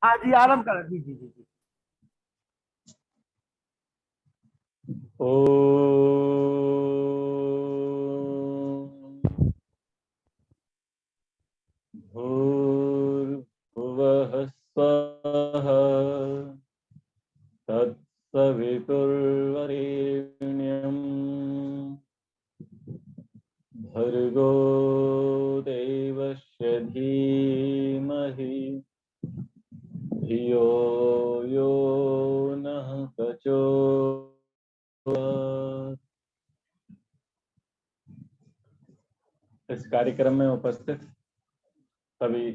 हाँ जी, आरंभ कर, जी जी जी जी। ओ भूर्भुवः स्वः तत्सवितुर्वरेण्यम् भर्गो देवस्य धीमहि धियो यो नः प्रचोदयात्। इस कार्यक्रम में उपस्थित सभी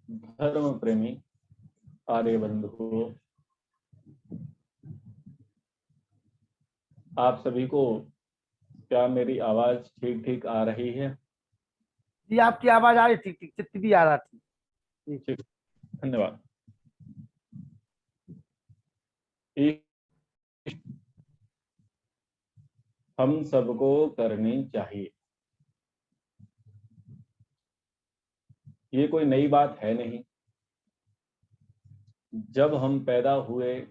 धर्म प्रेमी आर्य बंधुओं, आप सभी को क्या मेरी आवाज ठीक ठीक आ रही है? जी, आपकी आवाज आ रही, ठीक ठीक, चित्त भी आ रहा थी जी। ठीक, धन्यवाद। एक हम सबको करनी चाहिए, ये कोई नई बात है नहीं। जब हम पैदा हुए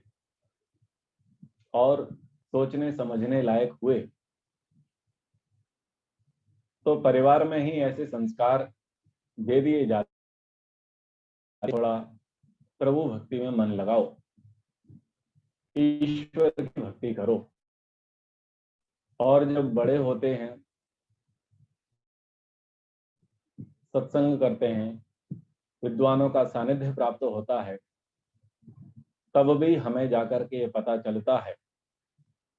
और सोचने समझने लायक हुए तो परिवार में ही ऐसे संस्कार दे दिए जाते, थोड़ा प्रभु भक्ति में मन लगाओ, ईश्वर की भक्ति करो। और जब बड़े होते हैं, सत्संग करते हैं, विद्वानों का सानिध्य प्राप्त होता है, तब भी हमें जाकर के ये पता चलता है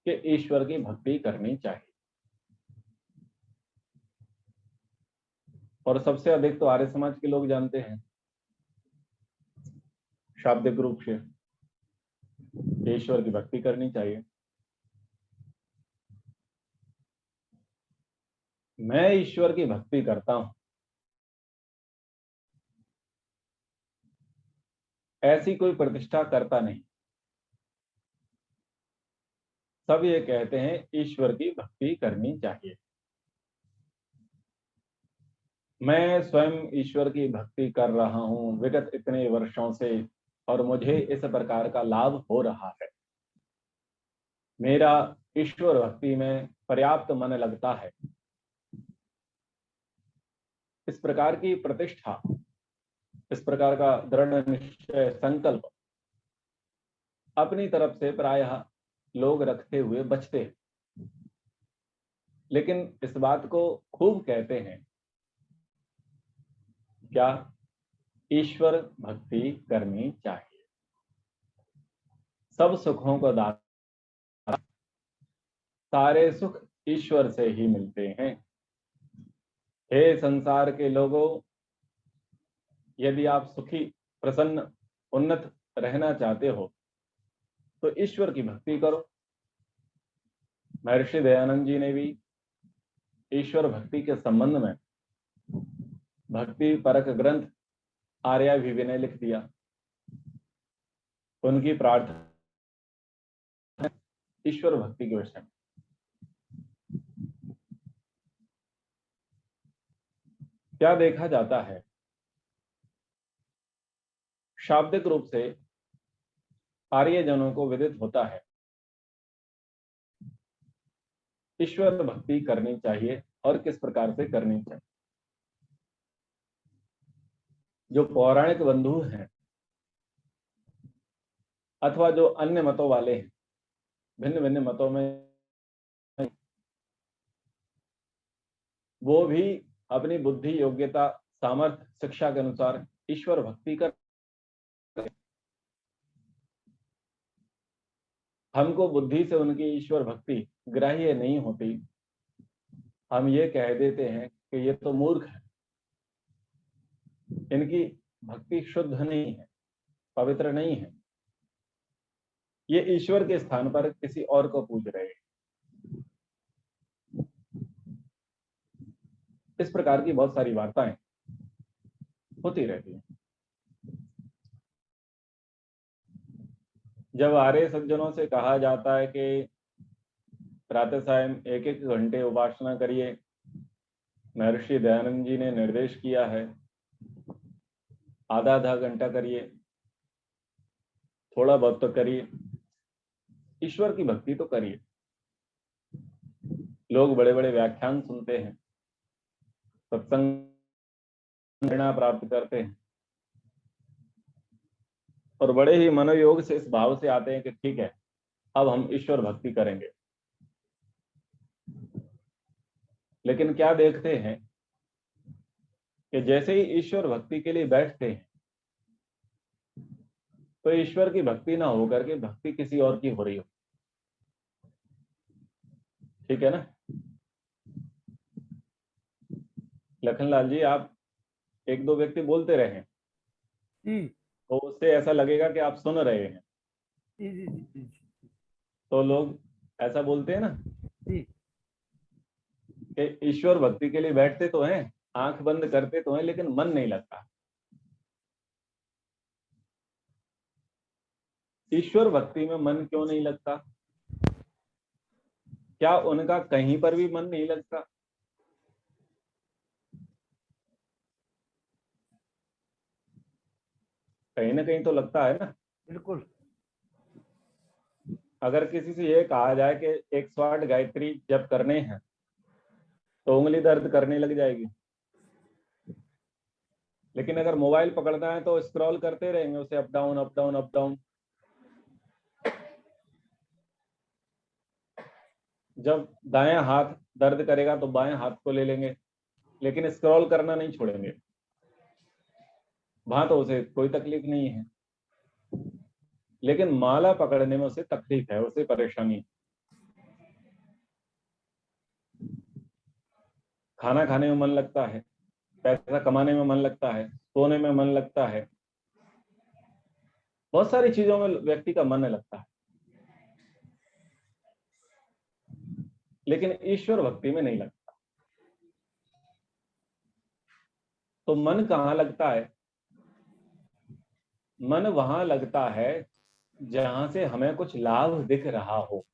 कि ईश्वर की भक्ति करनी चाहिए। और सबसे अधिक तो आर्य समाज के लोग जानते हैं शाब्दिक रूप से ईश्वर की भक्ति करनी चाहिए। मैं ईश्वर की भक्ति करता हूं, ऐसी कोई प्रतिष्ठा करता नहीं। सब ये कहते हैं ईश्वर की भक्ति करनी चाहिए। मैं स्वयं ईश्वर की भक्ति कर रहा हूं विगत इतने वर्षों से, और मुझे इस प्रकार का लाभ हो रहा है। मेरा ईश्वर भक्ति में पर्याप्त मन लगता है। इस प्रकार की प्रतिष्ठा, इस प्रकार का दृढ़ निश्चय संकल्प अपनी तरफ से प्रायः लोग रखते हुए बचते हैं, लेकिन इस बात को खूब कहते हैं, क्या ईश्वर भक्ति करनी चाहिए। सब सुखों को दाता, सारे सुख ईश्वर से ही मिलते हैं। हे संसार के लोगों, यदि आप सुखी, प्रसन्न, उन्नत रहना चाहते हो तो ईश्वर की भक्ति करो। महर्षि दयानंद जी ने भी ईश्वर भक्ति के संबंध में भक्ति परक ग्रंथ आर्याभिविनय लिख दिया। उनकी प्रार्थना ईश्वर भक्ति के विषय में। क्या देखा जाता है, शाब्दिक रूप से आर्यजनों को विदित होता है ईश्वर भक्ति करनी चाहिए और किस प्रकार से करनी चाहिए। जो पौराणिक बंधु हैं अथवा जो अन्य मतों वाले हैं, भिन्न भिन्न मतों में, वो भी अपनी बुद्धि, योग्यता, सामर्थ्य, शिक्षा के अनुसार ईश्वर भक्ति कर। हमको बुद्धि से उनकी ईश्वर भक्ति ग्राह्य नहीं होती। हम ये कह देते हैं कि ये तो मूर्ख है, इनकी भक्ति शुद्ध नहीं है, पवित्र नहीं है, ये ईश्वर के स्थान पर किसी और को पूज रहे हैं। इस प्रकार की बहुत सारी वार्ताएं होती रहती हैं। जब आर्य सज्जनों से कहा जाता है कि प्रातः सायं एक एक घंटे उपासना करिए, महर्षि दयानंद जी ने निर्देश किया है, आधा आधा घंटा करिए, थोड़ा बहुत तो करिए, ईश्वर की भक्ति तो करिए। लोग बड़े बड़े व्याख्यान सुनते हैं, सत्संग प्रेरणा प्राप्त करते हैं और बड़े ही मनोयोग से इस भाव से आते हैं कि ठीक है, अब हम ईश्वर भक्ति करेंगे। लेकिन क्या देखते हैं कि जैसे ही ईश्वर भक्ति के लिए बैठते हैं तो ईश्वर की भक्ति ना होकर के भक्ति किसी और की हो रही हो। ठीक है ना लखनलाल जी, आप एक दो व्यक्ति बोलते रहे जी तो उससे ऐसा लगेगा कि आप सुन रहे हैं। जी जी जी जी तो लोग ऐसा बोलते हैं ना जी कि ईश्वर भक्ति के लिए बैठते तो हैं, आंख बंद करते तो हैं, लेकिन मन नहीं लगता। ईश्वर भक्ति में मन क्यों नहीं लगता? क्या उनका कहीं पर भी मन नहीं लगता? कहीं ना कहीं तो लगता है ना। बिल्कुल। अगर किसी से ये कहा जाए कि 108 गायत्री जप करने हैं तो उंगली दर्द करने लग जाएगी। लेकिन अगर मोबाइल पकड़ना है तो स्क्रॉल करते रहेंगे उसे, up down up down up down. जब दायां हाथ दर्द करेगा तो बाएं हाथ को ले लेंगे, लेकिन स्क्रॉल करना नहीं छोड़ेंगे। वहां तो उसे कोई तकलीफ नहीं है, लेकिन माला पकड़ने में उसे तकलीफ है, उसे परेशानी है। खाना खाने में मन लगता है, पैसा कमाने में मन लगता है, सोने में मन लगता है, बहुत सारी चीजों में व्यक्ति का मन लगता है, लेकिन ईश्वर भक्ति में नहीं लगता। तो मन कहाँ लगता है? मन वहां लगता है जहां से हमें कुछ लाभ दिख रहा हो।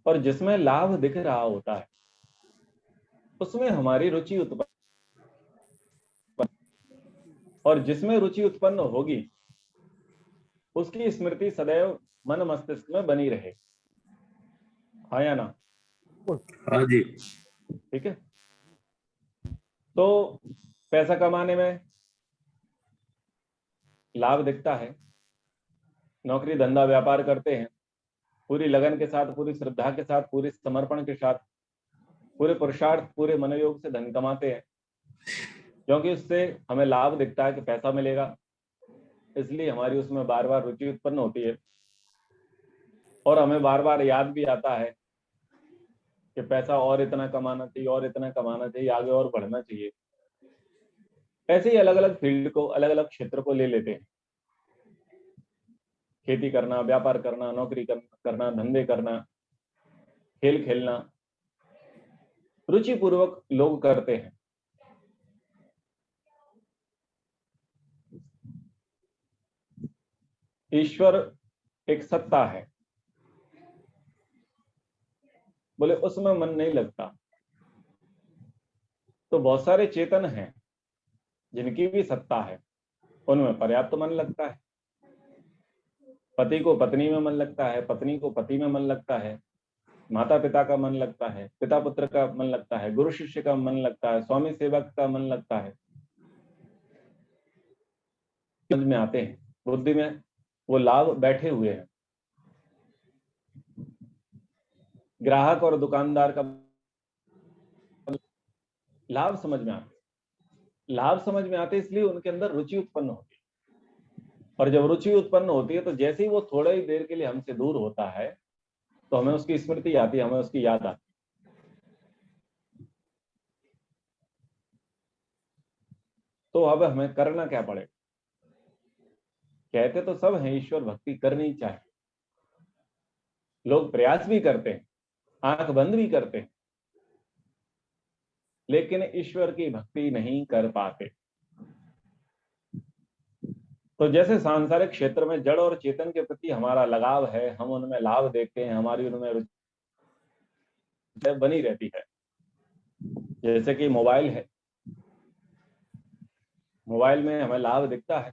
और जिसमें लाभ दिख रहा होता है उसमें हमारी रुचि उत्पन्न, और जिसमें रुचि उत्पन्न होगी उसकी स्मृति सदैव मन मस्तिष्क में बनी रहे। हाँ या ना? हाँ जी। ठीक है। तो पैसा कमाने में लाभ दिखता है, नौकरी धंधा व्यापार करते हैं, पूरी लगन के साथ, पूरी श्रद्धा के साथ, पूरे समर्पण के साथ, पूरे पुरुषार्थ, पूरे मनोयोग से धन कमाते हैं, क्योंकि उससे हमें लाभ दिखता है कि पैसा मिलेगा, इसलिए हमारी उसमें बार बार रुचि उत्पन्न होती है। और हमें बार बार याद भी आता है कि पैसा और इतना कमाना चाहिए, और इतना कमाना चाहिए, आगे और बढ़ना चाहिए। ऐसे ही अलग अलग फील्ड को, अलग अलग क्षेत्र को ले लेते हैं। खेती करना, व्यापार करना, नौकरी करना, धंधे करना, खेल खेलना, रुचिपूर्वक लोग करते हैं। ईश्वर एक सत्ता है, बोले उसमें मन नहीं लगता। तो बहुत सारे चेतन हैं जिनकी भी सत्ता है, उनमें पर्याप्त मन लगता है। पति को पत्नी में मन लगता है, पत्नी को पति में मन लगता है, माता पिता का मन लगता है, पिता पुत्र का मन लगता है, गुरु शिष्य का मन लगता है, स्वामी सेवक का मन लगता है। समझ में आते हैं, बुद्धि में वो लाभ बैठे हुए हैं। ग्राहक और दुकानदार का लाभ समझ में आते, लाभ समझ में आते, इसलिए उनके अंदर रुचि उत्पन्न होती है। और जब रुचि उत्पन्न होती है तो जैसे ही वो थोड़ी ही देर के लिए हमसे दूर होता है तो हमें उसकी स्मृति आती है, हमें उसकी याद आती है। तो अब हमें करना क्या पड़ेगा? कहते तो सब हैं ईश्वर भक्ति करनी चाहिए, लोग प्रयास भी करते हैं, आंख बंद भी करते हैं, लेकिन ईश्वर की भक्ति नहीं कर पाते। तो जैसे सांसारिक क्षेत्र में जड़ और चेतन के प्रति हमारा लगाव है, हम उनमें लाभ देखते हैं, हमारी उनमें रुचि बनी रहती है। जैसे कि मोबाइल है, मोबाइल में हमें लाभ दिखता है,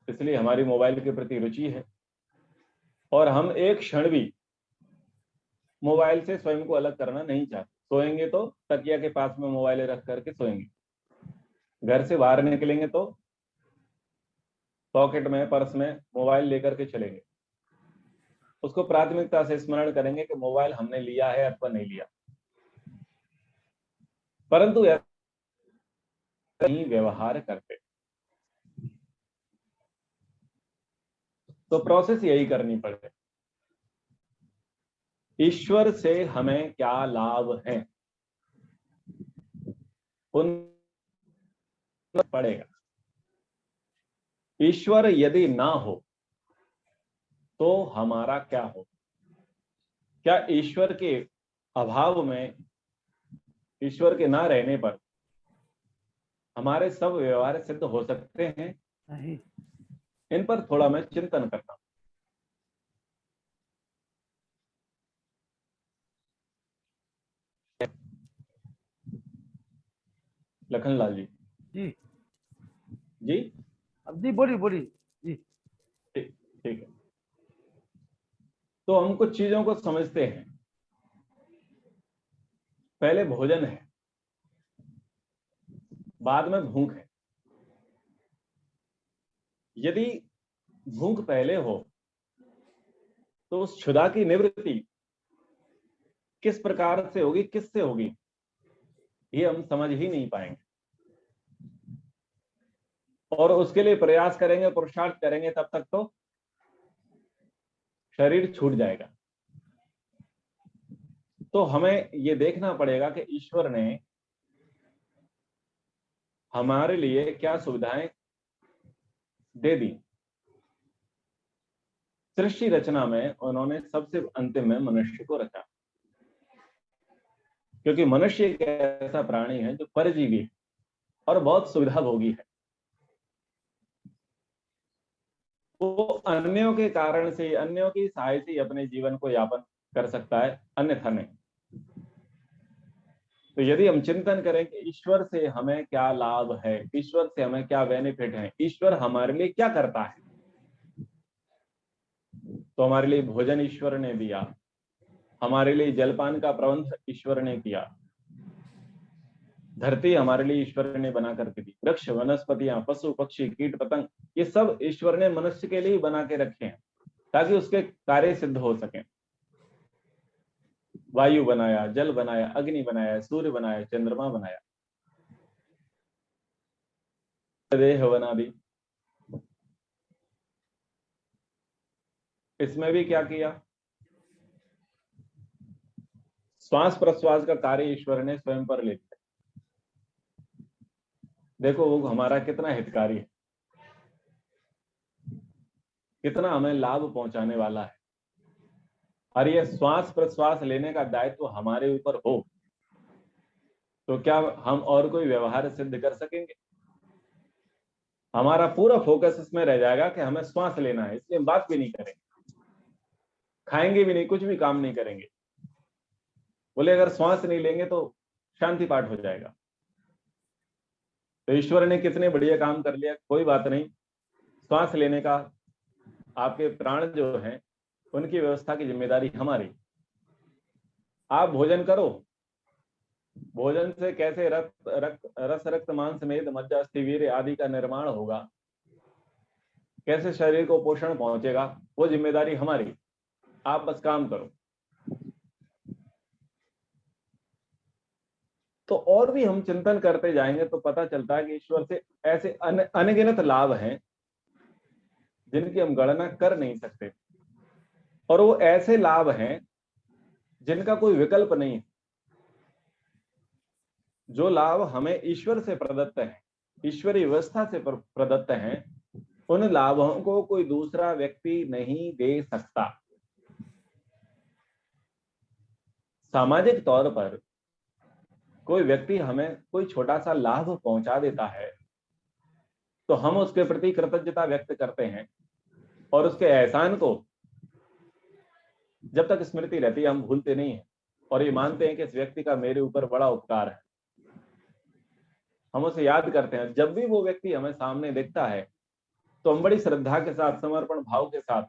इसलिए हमारी मोबाइल के प्रति रुचि है, और हम एक क्षण भी मोबाइल से स्वयं को अलग करना नहीं चाहते। सोएंगे तो तकिया के पास में मोबाइल रख करके सोएंगे, घर से बाहर निकलेंगे तो पॉकेट में, पर्स में मोबाइल लेकर के चलेंगे। उसको प्राथमिकता से स्मरण करेंगे कि मोबाइल हमने लिया है अथवा नहीं लिया, परंतु नहीं व्यवहार करते। तो प्रोसेस यही करनी पड़े, ईश्वर से हमें क्या लाभ है उन पड़ेगा। ईश्वर यदि ना हो तो हमारा क्या हो? क्या ईश्वर के अभाव में, ईश्वर के ना रहने पर हमारे सब व्यवहार सिद्ध हो सकते हैं? नहीं। इन पर थोड़ा मैं चिंतन करता हूं। लखनलाल जी। जी। जी अब जी बोलिए बोलिए जी। ठीक ठीक है। तो हम कुछ चीजों को समझते हैं। पहले भोजन है, बाद में भूख है। यदि भूख पहले हो तो उस क्षुधा की निवृत्ति किस प्रकार से होगी, किससे होगी, ये हम समझ ही नहीं पाएंगे। और उसके लिए प्रयास करेंगे, पुरुषार्थ करेंगे, तब तक तो शरीर छूट जाएगा। तो हमें ये देखना पड़ेगा कि ईश्वर ने हमारे लिए क्या सुविधाएं दे दी। सृष्टि रचना में उन्होंने सबसे अंतिम में मनुष्य को रखा, क्योंकि मनुष्य एक ऐसा प्राणी है जो परजीवी है और बहुत सुविधा भोगी है। वो अन्यों के कारण से, अन्यों की सहाय से अपने जीवन को यापन कर सकता है, अन्यथा नहीं। तो यदि हम चिंतन करें कि ईश्वर से हमें क्या लाभ है, ईश्वर से हमें क्या बेनिफिट है, ईश्वर हमारे लिए क्या करता है, तो हमारे लिए भोजन ईश्वर ने दिया, हमारे लिए जलपान का प्रबंध ईश्वर ने किया, धरती हमारे लिए ईश्वर ने बना करके दी, वृक्ष, वनस्पतियां, पशु, पक्षी, कीट, पतंग, ये सब ईश्वर ने मनुष्य के लिए बना के रखे हैं ताकि उसके कार्य सिद्ध हो सके। वायु बनाया, जल बनाया, अग्नि बनाया, सूर्य बनाया, चंद्रमा बनाया, देह बना दी। इसमें भी क्या किया? श्वास प्रश्वास का कार्य ईश्वर ने स्वयं पर ले लिया। देखो वो हमारा कितना हितकारी है, कितना हमें लाभ पहुंचाने वाला है। और ये श्वास प्रश्वास लेने का दायित्व हमारे ऊपर हो तो क्या हम और कोई व्यवहार सिद्ध कर सकेंगे? हमारा पूरा फोकस इसमें रह जाएगा कि हमें श्वास लेना है, इसलिए हम बात भी नहीं करेंगे, खाएंगे भी नहीं, कुछ भी काम नहीं करेंगे। बोले अगर श्वास नहीं लेंगे तो शांति पाठ हो जाएगा। तो ईश्वर ने कितने बढ़िया काम कर लिया। कोई बात नहीं, श्वास लेने का, आपके प्राण जो है उनकी व्यवस्था की जिम्मेदारी हमारी। आप भोजन करो, भोजन से कैसे रस रक्त मांस मेद मज्जा अस्थि वीर्य आदि का निर्माण होगा, कैसे शरीर को पोषण पहुंचेगा, वो जिम्मेदारी हमारी। आप बस काम करो। तो और भी हम चिंतन करते जाएंगे तो पता चलता है कि ईश्वर से ऐसे अनगिनत लाभ हैं जिनकी हम गणना कर नहीं सकते, और वो ऐसे लाभ हैं जिनका कोई विकल्प नहीं है। जो लाभ हमें ईश्वर से प्रदत्त है, ईश्वरीय व्यवस्था से प्रदत्त हैं, उन लाभों को कोई दूसरा व्यक्ति नहीं दे सकता। सामाजिक तौर पर कोई व्यक्ति हमें कोई छोटा सा लाभ पहुंचा देता है तो हम उसके प्रति कृतज्ञता व्यक्त करते हैं, और उसके एहसान को जब तक स्मृति रहती है हम भूलते नहीं है, और ये मानते हैं कि इस व्यक्ति का मेरे ऊपर बड़ा उपकार है। हम उसे याद करते हैं। जब भी वो व्यक्ति हमें सामने दिखता है तो हम बड़ी श्रद्धा के साथ, समर्पण भाव के साथ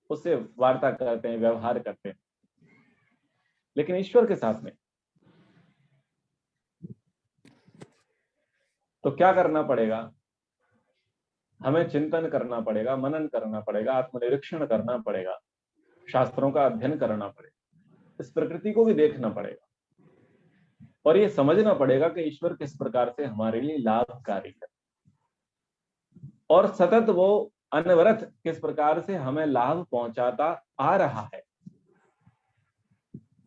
उससे वार्ता करते हैं, व्यवहार करते हैं। लेकिन ईश्वर के साथ में तो क्या करना पड़ेगा? हमें चिंतन करना पड़ेगा, मनन करना पड़ेगा, आत्मनिरीक्षण करना पड़ेगा, शास्त्रों का अध्ययन करना पड़ेगा, इस प्रकृति को भी देखना पड़ेगा और ये समझना पड़ेगा कि ईश्वर किस प्रकार से हमारे लिए लाभकारी है और सतत वो अनवरत किस प्रकार से हमें लाभ पहुंचाता आ रहा है।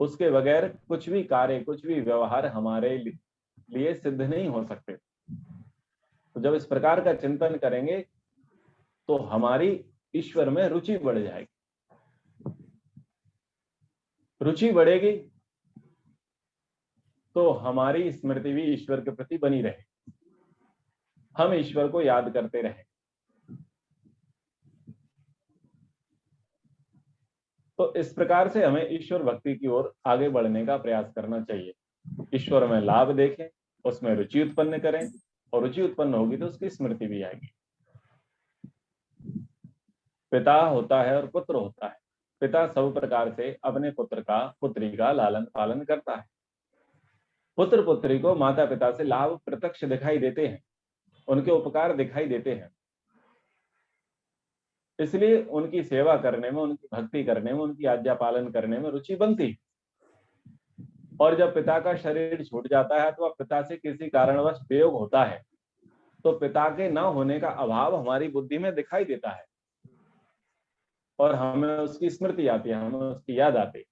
उसके बगैर कुछ भी कार्य, कुछ भी व्यवहार हमारे लिए सिद्ध नहीं हो सकते। तो जब इस प्रकार का चिंतन करेंगे तो हमारी ईश्वर में रुचि बढ़ जाएगी। रुचि बढ़ेगी तो हमारी स्मृति भी ईश्वर के प्रति बनी रहे, हम ईश्वर को याद करते रहें। तो इस प्रकार से हमें ईश्वर भक्ति की ओर आगे बढ़ने का प्रयास करना चाहिए। ईश्वर में लाभ देखें, उसमें रुचि उत्पन्न करें और रुचि उत्पन्न होगी तो उसकी स्मृति भी आएगी। पिता होता है और पुत्र होता है। पिता सब प्रकार से अपने पुत्र का, पुत्री का लालन पालन करता है। पुत्र पुत्री को माता पिता से लाभ प्रत्यक्ष दिखाई देते हैं, उनके उपकार दिखाई देते हैं, इसलिए उनकी सेवा करने में, उनकी भक्ति करने में, उनकी आज्ञा पालन करने में रुचि बनती। और जब पिता का शरीर छूट जाता है अथवा पिता से किसी कारणवश वियोग होता है तो पिता के न होने का अभाव हमारी बुद्धि में दिखाई देता है और हमें उसकी स्मृति आती है, हमें उसकी याद आती है।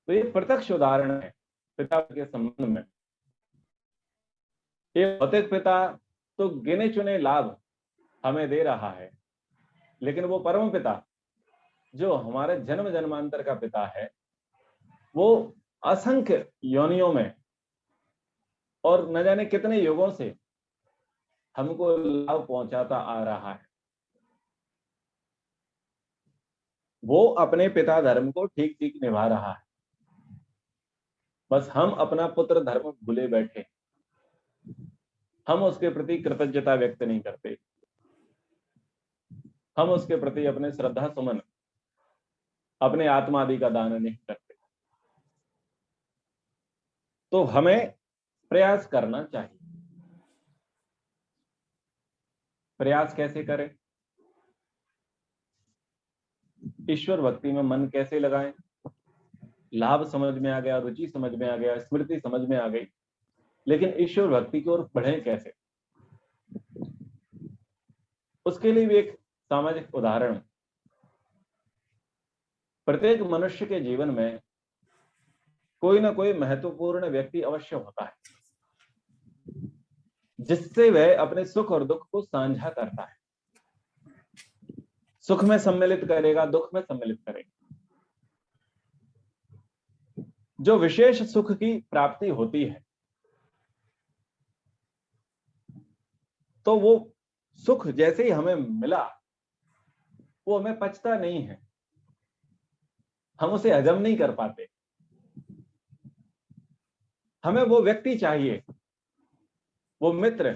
तो ये प्रत्यक्ष उदाहरण है पिता के संबंध में। ये भौतिक पिता तो गिने चुने लाभ हमें दे रहा है, लेकिन वो परम पिता जो हमारे जन्म जन्मांतर का पिता है, वो असंख्य योनियों में और न जाने कितने युगों से हमको लाभ पहुंचाता आ रहा है। वो अपने पिता धर्म को ठीक ठीक निभा रहा है, बस हम अपना पुत्र धर्म भूले बैठे, हम उसके प्रति कृतज्ञता व्यक्त नहीं करते, हम उसके प्रति अपने श्रद्धा सुमन, अपने आत्मा आदि का दान नहीं करते। तो हमें प्रयास करना चाहिए। प्रयास कैसे करें? ईश्वर भक्ति में मन कैसे लगाएं? लाभ समझ में आ गया, रुचि समझ में आ गया, स्मृति समझ में आ गई, लेकिन ईश्वर भक्ति की ओर बढ़े कैसे? उसके लिए भी एक सामाजिक उदाहरण। प्रत्येक मनुष्य के जीवन में कोई ना कोई महत्वपूर्ण व्यक्ति अवश्य होता है जिससे वह अपने सुख और दुख को साझा करता है। सुख में सम्मिलित करेगा, दुख में सम्मिलित करेगा। जो विशेष सुख की प्राप्ति होती है तो वो सुख जैसे ही हमें मिला वो हमें पचता नहीं है, हम उसे हजम नहीं कर पाते। हमें वो व्यक्ति चाहिए, वो मित्र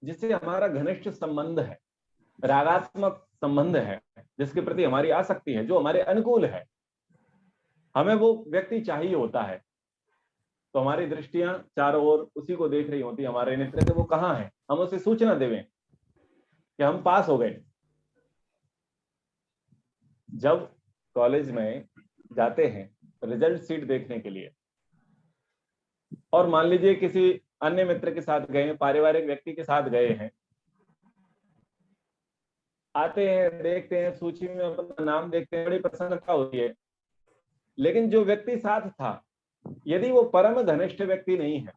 जिससे हमारा घनिष्ठ संबंध है, रागात्मक संबंध है, जिसके प्रति हमारी आसक्ति है, जो हमारे अनुकूल है। हमें वो व्यक्ति चाहिए होता है तो हमारी दृष्टियां चारों ओर उसी को देख रही होती है, हमारे नेत्र से वो कहां है, हम उसे सूचना देवें कि हम पास हो गए। जब कॉलेज में जाते हैं रिजल्ट शीट देखने के लिए और मान लीजिए किसी अन्य मित्र के साथ गए, पारिवारिक व्यक्ति के साथ गए हैं, आते हैं, देखते हैं, सूची में अपना नाम देखते हैं, बड़ी प्रसन्नता होती है। लेकिन जो व्यक्ति साथ था, यदि वो परम घनिष्ठ व्यक्ति नहीं है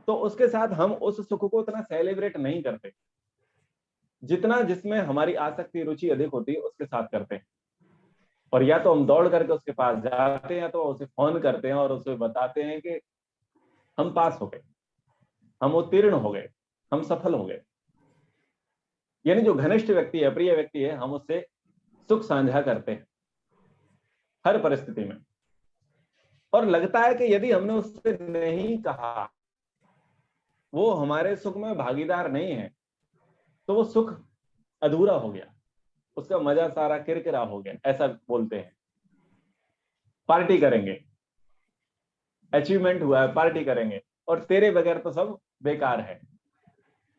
तो उसके साथ हम उस सुख को उतना सेलिब्रेट नहीं करते जितना जिसमें हमारी आसक्ति, रुचि अधिक होती है उसके साथ करते हैं। और या तो हम दौड़ करके उसके पास जाते हैं या तो उसे फोन करते हैं और उसे बताते हैं कि हम पास हो गए, हम उत्तीर्ण हो गए, हम सफल हो गए। यानी जो घनिष्ठ व्यक्ति है, प्रिय व्यक्ति है, हम उससे सुख साझा करते हैं हर परिस्थिति में। और लगता है कि यदि हमने उससे नहीं कहा, वो हमारे सुख में भागीदार नहीं है, तो वो सुख अधूरा हो गया, उसका मजा सारा किरकिरा हो गया। ऐसा बोलते हैं। पार्टी करेंगे, अचीवमेंट हुआ है, पार्टी करेंगे, और तेरे बगैर तो सब बेकार है,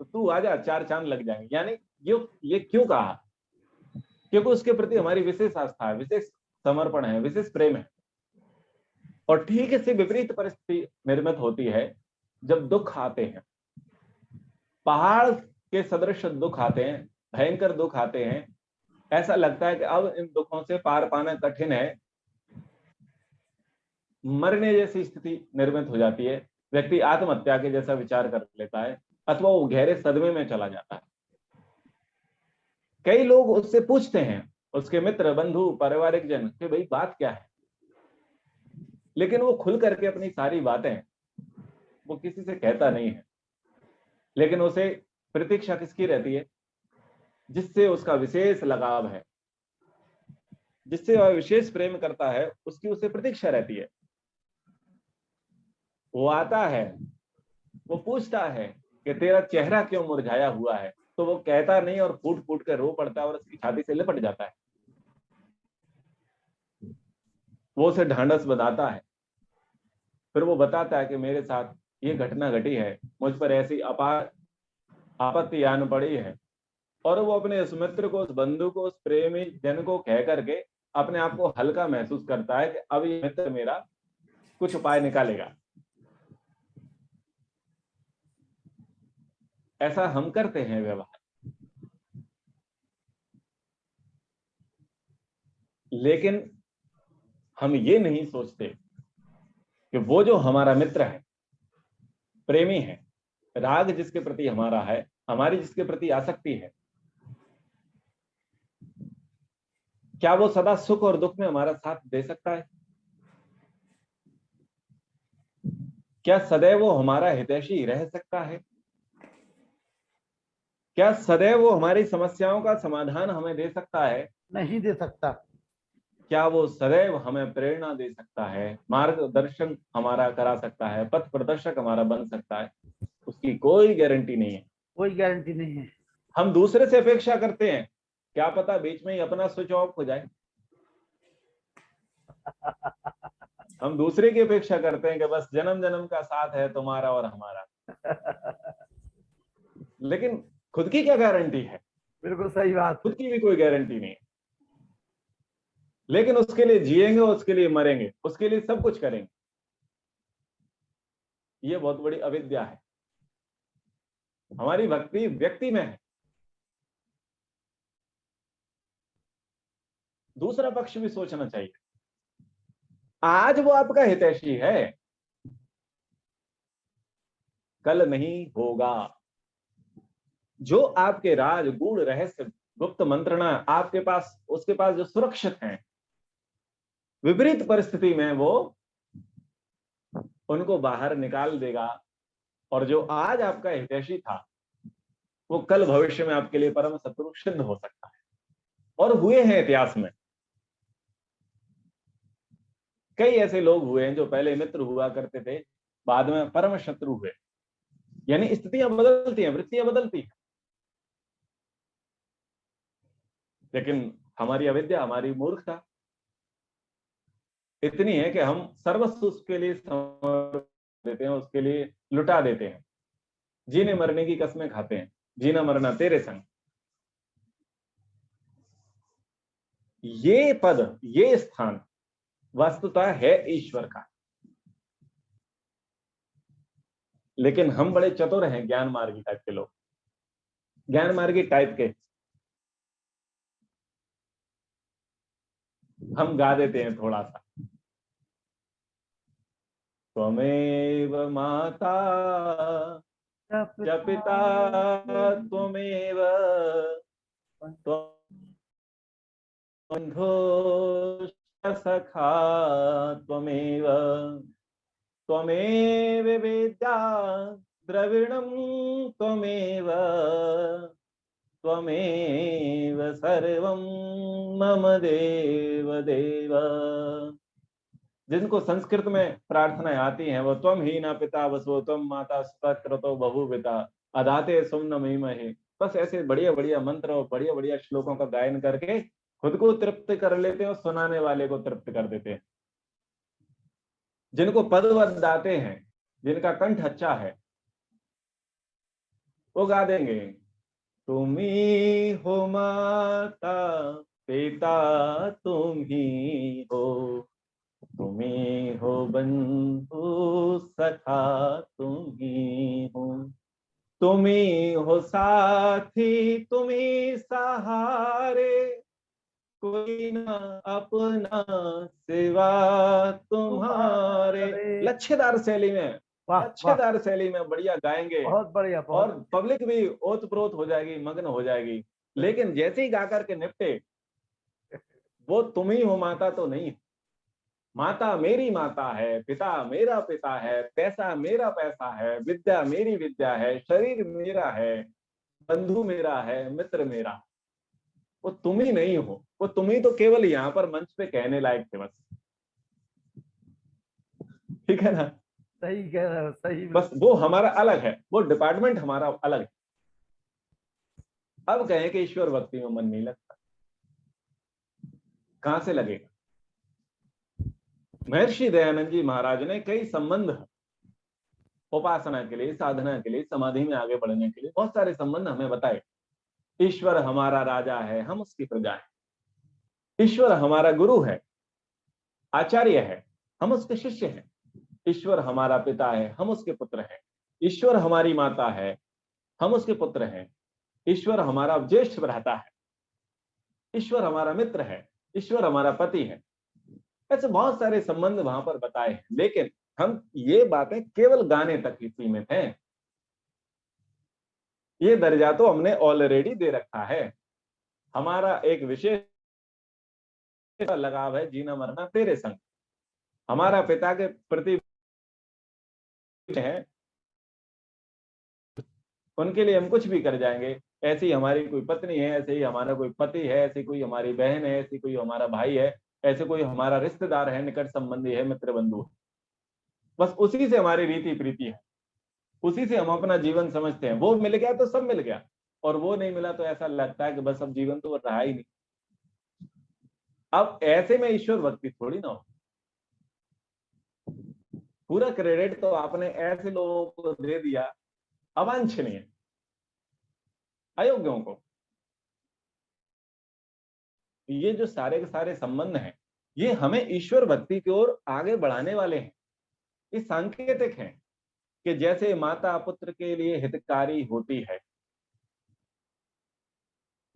तो तू आजा, चार चांद लग जाएंगे। यानी ये क्यों कहा? क्योंकि उसके प्रति हमारी विशेष आस्था है, विशेष समर्पण है, विशेष प्रेम है। और ठीक इससे विपरीत परिस्थिति निर्मित होती है जब दुख आते हैं, पहाड़ के सदृश दुख आते हैं, भयंकर दुख आते हैं। ऐसा लगता है कि अब इन दुखों से पार पाना कठिन है, मरने जैसी स्थिति निर्मित हो जाती है, व्यक्ति आत्महत्या के जैसा विचार कर लेता है, अथवा वो गहरे सदमे में चला जाता है। कई लोग उससे पूछते हैं, उसके मित्र, बंधु, पारिवारिक जन, कि भाई बात क्या है, लेकिन वो खुल करके अपनी सारी बातें वो किसी से कहता नहीं है। लेकिन उसे प्रतीक्षा किसकी रहती है? जिससे उसका विशेष लगाव है, जिससे वह विशेष प्रेम करता है, उसकी उसे प्रतीक्षा रहती है। वो आता है, वो पूछता है कि तेरा चेहरा क्यों मुरझाया हुआ है, तो वो कहता नहीं और फूट फूट कर रो पड़ता है और उसकी छाती से लिपट जाता है। वो उसे ढांढस बंधाता है, फिर वो बताता है कि मेरे साथ ये घटना घटी है, मुझ पर ऐसी अपार आपत्ति आन पड़ी है। और वो अपने उस मित्र को, उस बंधु को, उस प्रेमी जन को कह करके अपने आप को हल्का महसूस करता है कि अब ये मित्र मेरा कुछ उपाय निकालेगा। ऐसा हम करते हैं व्यवहार, लेकिन हम ये नहीं सोचते कि वो जो हमारा मित्र है, प्रेमी है, राग जिसके प्रति हमारा है, हमारी जिसके प्रति आसक्ति है, क्या वो सदा सुख और दुख में हमारा साथ दे सकता है? क्या सदैव वो हमारा हितैषी रह सकता है? क्या सदैव वो हमारी समस्याओं का समाधान हमें दे सकता है? नहीं दे सकता। क्या वो सदैव हमें प्रेरणा दे सकता है, मार्गदर्शन हमारा करा सकता है, पथ प्रदर्शक हमारा बन सकता है? उसकी कोई गारंटी नहीं है। कोई गारंटी नहीं है। हम दूसरे से अपेक्षा करते हैं, क्या पता बीच में ही अपना स्विच ऑफ हो जाए। हम दूसरे की अपेक्षा करते हैं कि बस जन्म जन्म का साथ है तुम्हारा और हमारा, लेकिन खुद की क्या गारंटी है? बिल्कुल सही बात खुद है। की भी कोई गारंटी नहीं है। लेकिन उसके लिए जिएंगे, उसके लिए मरेंगे, उसके लिए सब कुछ करेंगे। ये बहुत बड़ी अविद्या है। हमारी भक्ति व्यक्ति में है। दूसरा पक्ष भी सोचना चाहिए। आज वो आपका हितैषी है, कल नहीं होगा। जो आपके राज, गूढ़ रहस्य, गुप्त मंत्रणा आपके पास, उसके पास जो सुरक्षित हैं, विपरीत परिस्थिति में वो उनको बाहर निकाल देगा। और जो आज आपका हितैषी था, वो कल भविष्य में आपके लिए परम शत्रु सिद्ध हो सकता है। और हुए हैं इतिहास में कई ऐसे लोग हुए हैं जो पहले मित्र हुआ करते थे, बाद में परम शत्रु हुए। यानी स्थितियां बदलती हैं, वृत्तियां बदलती हैं, लेकिन हमारी अविद्या, हमारी मूर्खता इतनी है कि हम सर्वस्व उसके लिए समर्पित देते हैं, उसके लिए लुटा देते हैं, जीने मरने की कस्में खाते हैं, जीना मरना तेरे संग। ये पद, ये स्थान वस्तुतः है ईश्वर का, लेकिन हम बड़े चतुर हैं, ज्ञान मार्गी टाइप के लोग, ज्ञान मार्गी टाइप के। हम गा देते हैं थोड़ा सा, त्वमेव माता च पिता त्वमेव बन्धुश्च सखा त्वमेव, त्वमेव वेद्या द्रविणं त्वमेव, त्वमेव सर्वं मम देव देव। जिनको संस्कृत में प्रार्थनाएं आती हैं, वो त्वम ही ना पिता वसो त्वम माता सुतक्रतो बहुविता अदाते सुम्न महीमहे, बस ऐसे बढ़िया बढ़िया मंत्र और बढ़िया बढ़िया श्लोकों का गायन करके खुद को तृप्त कर लेते हैं और सुनाने वाले को तृप्त कर देते हैं। जिनको पदवत गाते हैं, जिनका कंठ अच्छा है, वो गा देंगे, तुम ही हो माता पिता तुम ही हो, तुम ही हो बंधु सखा तुम ही हो, तुम ही हो साथी तुम ही सहारे, कोई ना अपना सिवा तुम्हारे। तुम्हारे। लच्छेदार शैली में, वाह वाह, लच्छेदार शैली में बढ़िया गाएंगे बहुत बढ़िया, बहुत और बढ़िया। पब्लिक भी ओतप्रोत हो जाएगी, मग्न हो जाएगी। लेकिन जैसे ही गा करके निपटे, वो तुम ही हो माता तो नहीं, माता मेरी माता है, पिता मेरा पिता है, पैसा मेरा पैसा है, विद्या मेरी विद्या है, शरीर मेरा है, बंधु मेरा है, मित्र मेरा। वो तुम ही नहीं हो, वो तुम ही तो केवल यहाँ पर मंच पे कहने लायक थे बस। ठीक है ना? सही कह रहे हो, सही। बस वो हमारा अलग है, वो डिपार्टमेंट हमारा अलग है। अब कहें कि ईश्वर भक्ति में मन नहीं लगता, कहां से लगेगा? महर्षि दयानंद जी महाराज ने कई संबंध, उपासना के लिए, साधना के लिए, समाधि में आगे बढ़ने के लिए बहुत सारे संबंध हमें बताए। ईश्वर हमारा राजा है, हम उसकी प्रजा है। ईश्वर हमारा गुरु है, आचार्य है, हम उसके शिष्य हैं। ईश्वर हमारा पिता है, हम उसके पुत्र हैं। ईश्वर हमारी माता है, हम उसके पुत्र हैं। ईश्वर हमारा ज्येष्ठ भ्राता है। ईश्वर हमारा मित्र है। ईश्वर हमारा पति है। ऐसे बहुत सारे संबंध वहां पर बताए हैं, लेकिन हम ये बातें केवल गाने तक ही सीमित हैं। ये दर्जा तो हमने ऑलरेडी दे रखा है। हमारा एक विशेष लगाव है, जीना मरना तेरे संग। हमारा पिता के प्रति है, उनके लिए हम कुछ भी कर जाएंगे। ऐसी हमारी कोई पत्नी है, ऐसे ही हमारा कोई पति है, ऐसी कोई हमारी बहन है, ऐसी कोई हमारा भाई है, ऐसे कोई हमारा रिश्तेदार है, निकट संबंधी है, मित्र बंधु है। बस उसी से हमारी रीति प्रीति है, उसी से हम अपना जीवन समझते हैं। वो मिल गया तो सब मिल गया, और वो नहीं मिला तो ऐसा लगता है कि बस अब जीवन तो रहा ही नहीं। अब ऐसे में ईश्वर भक्ति थोड़ी ना हो। पूरा क्रेडिट तो आपने ऐसे लोगों को दे दिया, अवांछनीय, अयोग्यों को। ये जो सारे के सारे संबंध हैं, ये हमें ईश्वर भक्ति की ओर आगे बढ़ाने वाले हैं। ये सांकेतिक हैं कि जैसे माता पुत्र के लिए हितकारी होती है,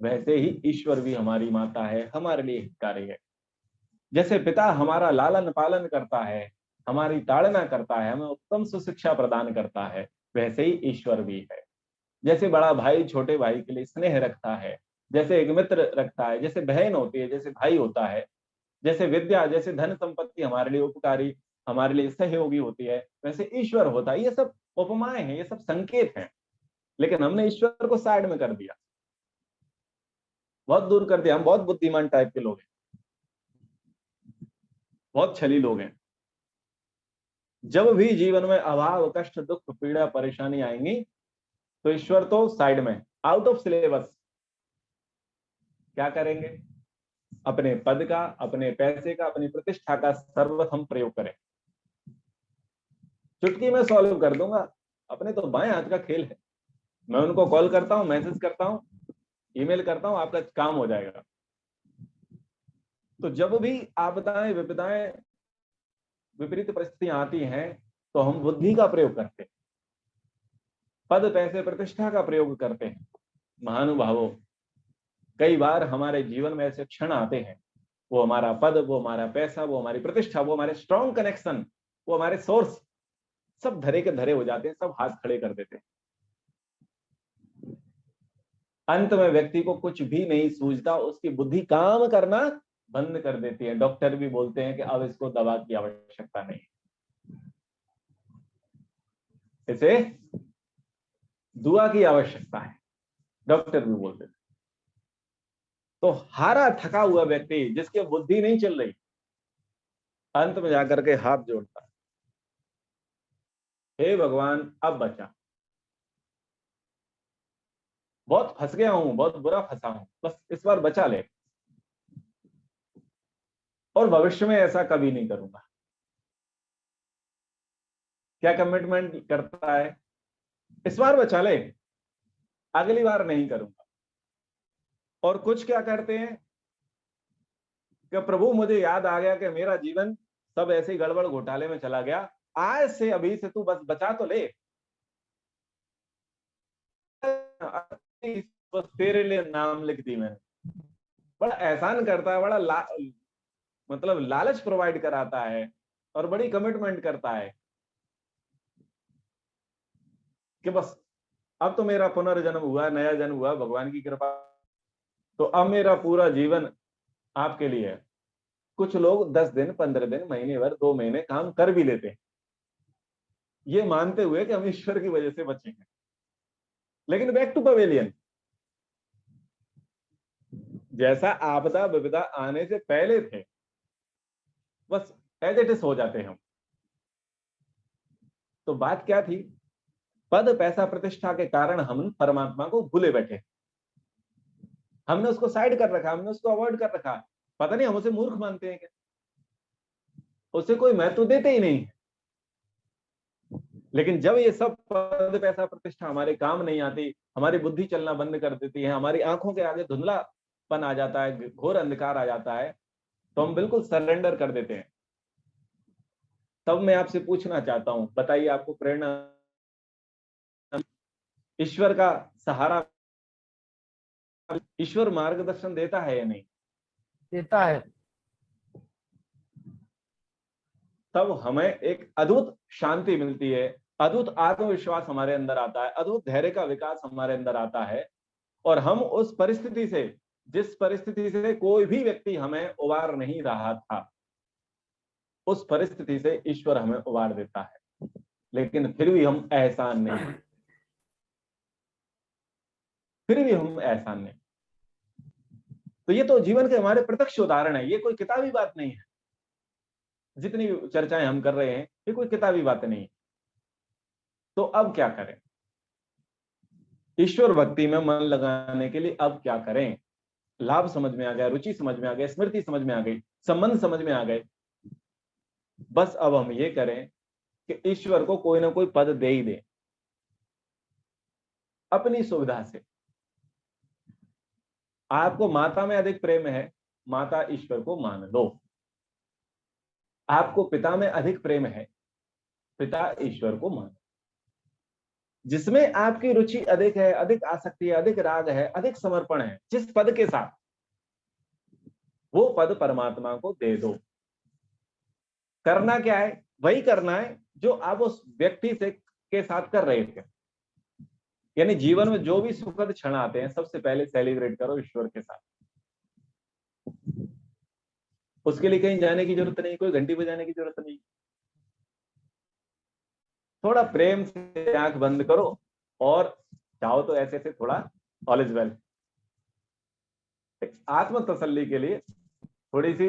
वैसे ही ईश्वर भी हमारी माता है, हमारे लिए हितकारी है। जैसे पिता हमारा लालन पालन करता है, हमारी ताड़ना करता है, हमें उत्तम सुशिक्षा प्रदान करता है, वैसे ही ईश्वर भी है। जैसे बड़ा भाई छोटे भाई के लिए स्नेह रखता है, जैसे एक मित्र रखता है, जैसे बहन होती है, जैसे भाई होता है, जैसे विद्या, जैसे धन संपत्ति हमारे लिए उपकारी, हमारे लिए सहयोगी होती है, वैसे ईश्वर होता है। ये सब उपमाएं हैं, ये सब संकेत हैं, लेकिन हमने ईश्वर को साइड में कर दिया, बहुत दूर कर दिया। हम बहुत बुद्धिमान टाइप के लोग हैं, बहुत छली लोग हैं। जब भी जीवन में अभाव, कष्ट, दुख, पीड़ा, परेशानी आएंगी, तो ईश्वर तो साइड में, आउट ऑफ सिलेबस। क्या करेंगे? अपने पद का, अपने पैसे का, अपनी प्रतिष्ठा का सर्वथम प्रयोग करें। चुटकी में सॉल्व कर दूंगा, अपने तो बाएं हाथ का खेल है। मैं उनको कॉल करता हूं, मैसेज करता हूं, ईमेल करता हूं, आपका काम हो जाएगा। तो जब भी आपदाएं, विपदाएं, विपरीत परिस्थितियां आती हैं, तो हम बुद्धि का प्रयोग करते हैं, पद पैसे प्रतिष्ठा का प्रयोग करते हैं। महानुभावों, कई बार हमारे जीवन में ऐसे क्षण आते हैं, वो हमारा पद, वो हमारा पैसा, वो हमारी प्रतिष्ठा, वो हमारे स्ट्रॉन्ग कनेक्शन, वो हमारे सोर्स, सब धरे के धरे हो जाते हैं, सब हाथ खड़े कर देते हैं। अंत में व्यक्ति को कुछ भी नहीं सूझता, उसकी बुद्धि काम करना बंद कर देती है। डॉक्टर भी बोलते हैं कि अब इसको दवा की आवश्यकता नहीं, इसे दुआ की आवश्यकता है, डॉक्टर भी बोलते हैं। तो हारा थका हुआ व्यक्ति, जिसकी बुद्धि नहीं चल रही, अंत में जाकर के हाथ जोड़ता है, हे भगवान अब बचा, बहुत फंस गया हूं, बहुत बुरा फंसा हूं, बस इस बार बचा ले, और भविष्य में ऐसा कभी नहीं करूंगा। क्या कमिटमेंट करता है? इस बार बचा ले, अगली बार नहीं करूंगा। और कुछ क्या करते हैं कि प्रभु मुझे याद आ गया कि मेरा जीवन सब ऐसे ही गड़बड़ घोटाले में चला गया, आज से अभी से तू बस बचा तो ले, बस तेरे लिए नाम लिख दी मैंने। बड़ा एहसान करता है, बड़ा मतलब लालच प्रोवाइड कराता है, और बड़ी कमिटमेंट करता है कि बस अब तो मेरा पुनर्जन्म हुआ, नया जन्म हुआ, भगवान की कृपा, तो अब मेरा पूरा जीवन आपके लिए है। कुछ लोग 10 दिन, 15 दिन, महीने भर, 2 महीने काम कर भी लेते हैं, ये मानते हुए कि हम ईश्वर की वजह से बचे हैं, लेकिन बैक टू पवेलियन, जैसा आपदा विपदा आने से पहले थे, बस एज इट इज हो जाते हैं हम। तो बात क्या थी? पद पैसा प्रतिष्ठा के कारण हम परमात्मा को भूले बैठे, हमने उसको साइड कर रखा, हमने उसको अवॉइड कर रखा। पता नहीं हम उसे मूर्ख मानते हैं क्या, उसे कोई महत्व देते ही नहीं। लेकिन जब ये सब पद पैसा प्रतिष्ठा हमारे काम नहीं आती, हमारी बुद्धि चलना बंद कर देती है, हमारी आंखों के आगे धुंधलापन आ जाता है, घोर अंधकार आ जाता है, तो हम बिल्कुल सरेंडर कर देते हैं। तब मैं आपसे पूछना चाहता हूं, बताइए आपको प्रेरणा, ईश्वर का सहारा, ईश्वर मार्गदर्शन देता है या नहीं? देता है। तब हमें एक अद्भुत शांति मिलती है, अद्भुत आत्मविश्वास हमारे अंदर आता है, अद्भुत धैर्य का विकास हमारे अंदर आता है, और हम उस परिस्थिति से, जिस परिस्थिति से कोई भी व्यक्ति हमें उबार नहीं रहा था, उस परिस्थिति से ईश्वर हमें उबार देता है। लेकिन फिर भी हम एहसान नहीं, फिर भी हम एहसान नहीं। तो ये तो जीवन के हमारे प्रत्यक्ष उदाहरण है, ये कोई किताबी बात नहीं है। जितनी चर्चाएं हम कर रहे हैं, ये कोई किताबी बात नहीं है। तो अब क्या करें? ईश्वर भक्ति में मन लगाने के लिए अब क्या करें? लाभ समझ में आ गया, रुचि समझ में आ गया, स्मृति समझ में आ गई, संबंध समझ में आ गए। बस अब हम ये करें कि ईश्वर को कोई ना कोई पद दे ही दे, अपनी सुविधा से। आपको माता में अधिक प्रेम है, माता ईश्वर को मान लो। आपको पिता में अधिक प्रेम है, पिता ईश्वर को मान लो। जिसमें आपकी रुचि अधिक है, अधिक आसक्ति है, अधिक राग है, अधिक समर्पण है, जिस पद के साथ, वो पद परमात्मा को दे दो। करना क्या है? वही करना है जो आप उस व्यक्ति से के साथ कर रहे थे। यानी जीवन में जो भी सुखद क्षण आते हैं, सबसे पहले सेलिब्रेट करो ईश्वर के साथ। उसके लिए कहीं जाने की जरूरत नहीं, कोई घंटी बजाने की जरूरत नहीं। थोड़ा प्रेम से आंख बंद करो, और चाहो तो ऐसे ऐसे थोड़ा ऑल इज वेल, आत्म तसल्ली के लिए थोड़ी सी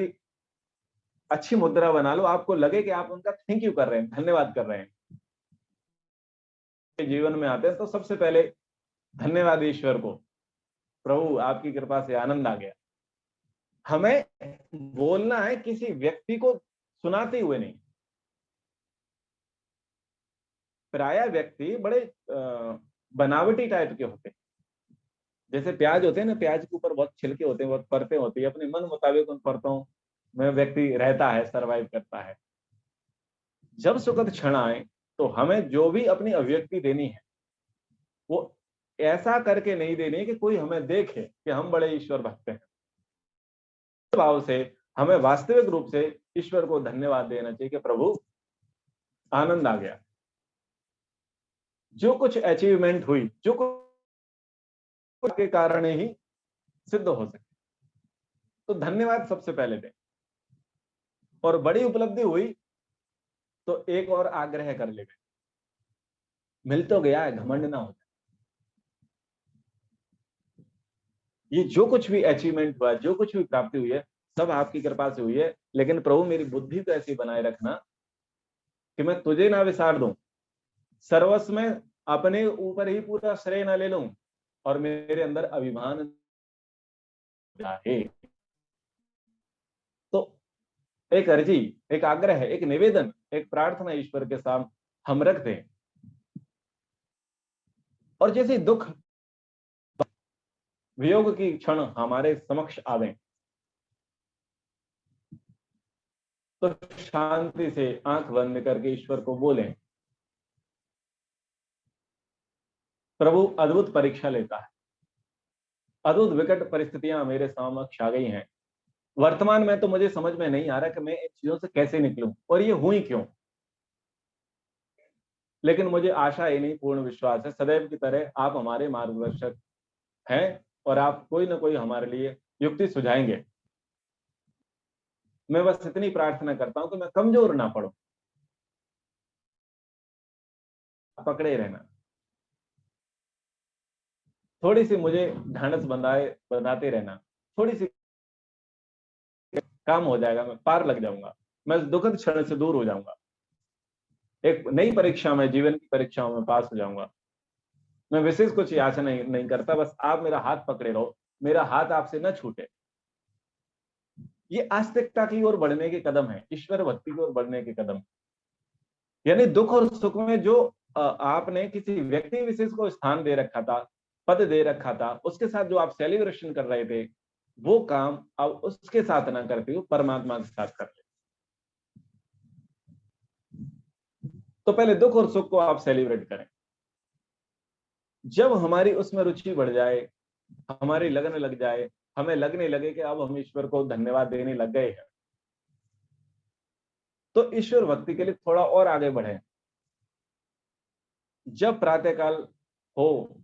अच्छी मुद्रा बना लो, आपको लगे कि आप उनका थैंक यू कर रहे हैं, धन्यवाद कर रहे हैं। जीवन में आते हैं तो सबसे पहले धन्यवाद ईश्वर को, प्रभु आपकी कृपा से आनंद आ गया। हमें बोलना है किसी व्यक्ति को सुनाते हुए नहीं। प्राय व्यक्ति बड़े बनावटी टाइप के होते हैं। जैसे प्याज होते हैं ना, प्याज के ऊपर बहुत छिलके होते हैं, बहुत परतें होती है, अपने मन मुताबिक उन परतों में व्यक्ति रहता है, सरवाइव करता है। जब सुखद क्षण आए तो हमें जो भी अपनी अभिव्यक्ति देनी है, वो ऐसा करके नहीं देनी कि कोई हमें देखे कि हम बड़े ईश्वर भक्त हैं। भाव से हमें वास्तविक रूप से ईश्वर को धन्यवाद देना चाहिए कि प्रभु आनंद आ गया, जो कुछ अचीवमेंट हुई, जो कुछ के कारण ही सिद्ध हो सके, तो धन्यवाद सबसे पहले दें। और बड़ी उपलब्धि हुई तो एक और आग्रह कर ले, मिल तो गया है, घमंड ना हो जाए। ये जो कुछ भी अचीवमेंट हुआ, जो कुछ भी प्राप्ति हुई है, सब आपकी कृपा से हुई है, लेकिन प्रभु मेरी बुद्धि तो ऐसी बनाए रखना कि मैं तुझे ना विसार दूं, सर्वस्व में अपने ऊपर ही पूरा श्रेय ना ले लूं और मेरे अंदर अभिमान है। तो एक अर्जी, एक आग्रह, एक निवेदन, एक प्रार्थना ईश्वर के सामने हम रखते हैं। और जैसे दुख वियोग की क्षण हमारे समक्ष आवे तो शांति से आंख बंद करके ईश्वर को बोलें, प्रभु अद्भुत परीक्षा लेता है, अद्भुत विकट परिस्थितियां मेरे समक्ष आ गई हैं, वर्तमान में तो मुझे समझ में नहीं आ रहा कि मैं इन चीजों से कैसे निकलूं और ये हुई क्यों, लेकिन मुझे आशा ही नहीं पूर्ण विश्वास है सदैव की तरह आप हमारे मार्गदर्शक हैं और आप कोई ना कोई हमारे लिए युक्ति सुझाएंगे। मैं बस इतनी प्रार्थना करता हूं कि मैं कमजोर ना पड़ूं, पकड़े रहना, थोड़ी सी मुझे ढांढस बंधाते रहना, थोड़ी सी काम हो जाएगा, मैं पार लग जाऊंगा, मैं इस दुखद क्षण से दूर हो जाऊंगा, एक नई परीक्षा में, जीवन की परीक्षाओं में पास हो जाऊंगा। मैं विशेष कुछ आशा नहीं करता, बस आप मेरा हाथ पकड़े रहो, मेरा हाथ आपसे न छूटे। ये आस्तिकता की ओर बढ़ने के कदम है, ईश्वर भक्ति की ओर बढ़ने के कदम, यानी दुख और सुख में जो आपने किसी व्यक्ति विशेष को स्थान दे रखा था, पद दे रखा था, उसके साथ जो आप सेलिब्रेशन कर रहे थे, वो काम अब उसके साथ ना करते हो, परमात्मा के साथ कर ले। तो पहले दुख और सुख को आप सेलिब्रेट करें। जब हमारी उसमें रुचि बढ़ जाए, हमारी लगन लग जाए, हमें लगने लगे कि अब हम ईश्वर को धन्यवाद देने लग गए हैं, तो ईश्वर भक्ति के लिए थोड़ा और आगे बढ़े। जब प्रातःकाल हो,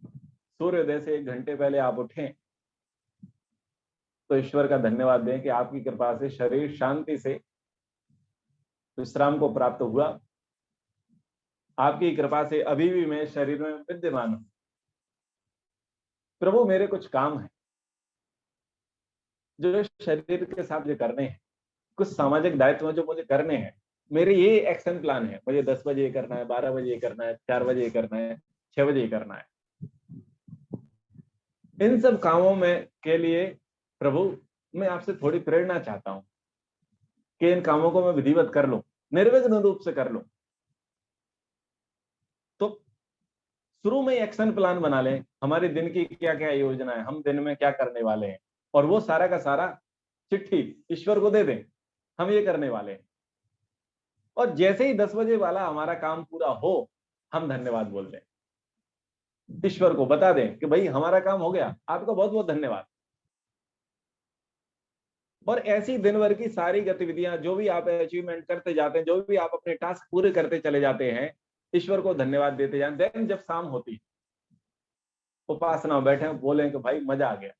सूर्योदय से 1 घंटे पहले आप उठें, तो ईश्वर का धन्यवाद दें कि आपकी कृपा से शरीर शांति से विश्राम को प्राप्त हुआ, आपकी कृपा से अभी भी मैं शरीर में विद्यमान हूं। प्रभु मेरे कुछ काम है जो शरीर के साथ मुझे करने हैं, कुछ सामाजिक दायित्व जो मुझे करने हैं, मेरे ये एक्शन प्लान है, मुझे 10 बजे ये करना है, 12 बजे ये करना है, 4 बजे ये करना है, 6 बजे ये करना है। इन सब कामों में के लिए प्रभु मैं आपसे थोड़ी प्रेरणा चाहता हूं कि इन कामों को मैं विधिवत कर लूं, निर्विघ्न रूप से कर लूं। तो शुरू में एक्शन प्लान बना लें, हमारे दिन की क्या क्या योजना है, हम दिन में क्या करने वाले हैं, और वो सारा का सारा चिट्ठी ईश्वर को दे दें, हम ये करने वाले हैं। और जैसे ही 10 बजे वाला हमारा काम पूरा हो, हम धन्यवाद बोल दें, ईश्वर को बता दें कि भाई हमारा काम हो गया, आपका बहुत बहुत धन्यवाद। और ऐसी दिन भर की सारी गतिविधियां जो भी आप अचीवमेंट करते जाते हैं, जो भी आप अपने टास्क पूरे करते चले जाते हैं, ईश्वर को धन्यवाद देते जाएं। देन जब शाम होती है, उपासना बैठे बोलें कि भाई मजा आ गया,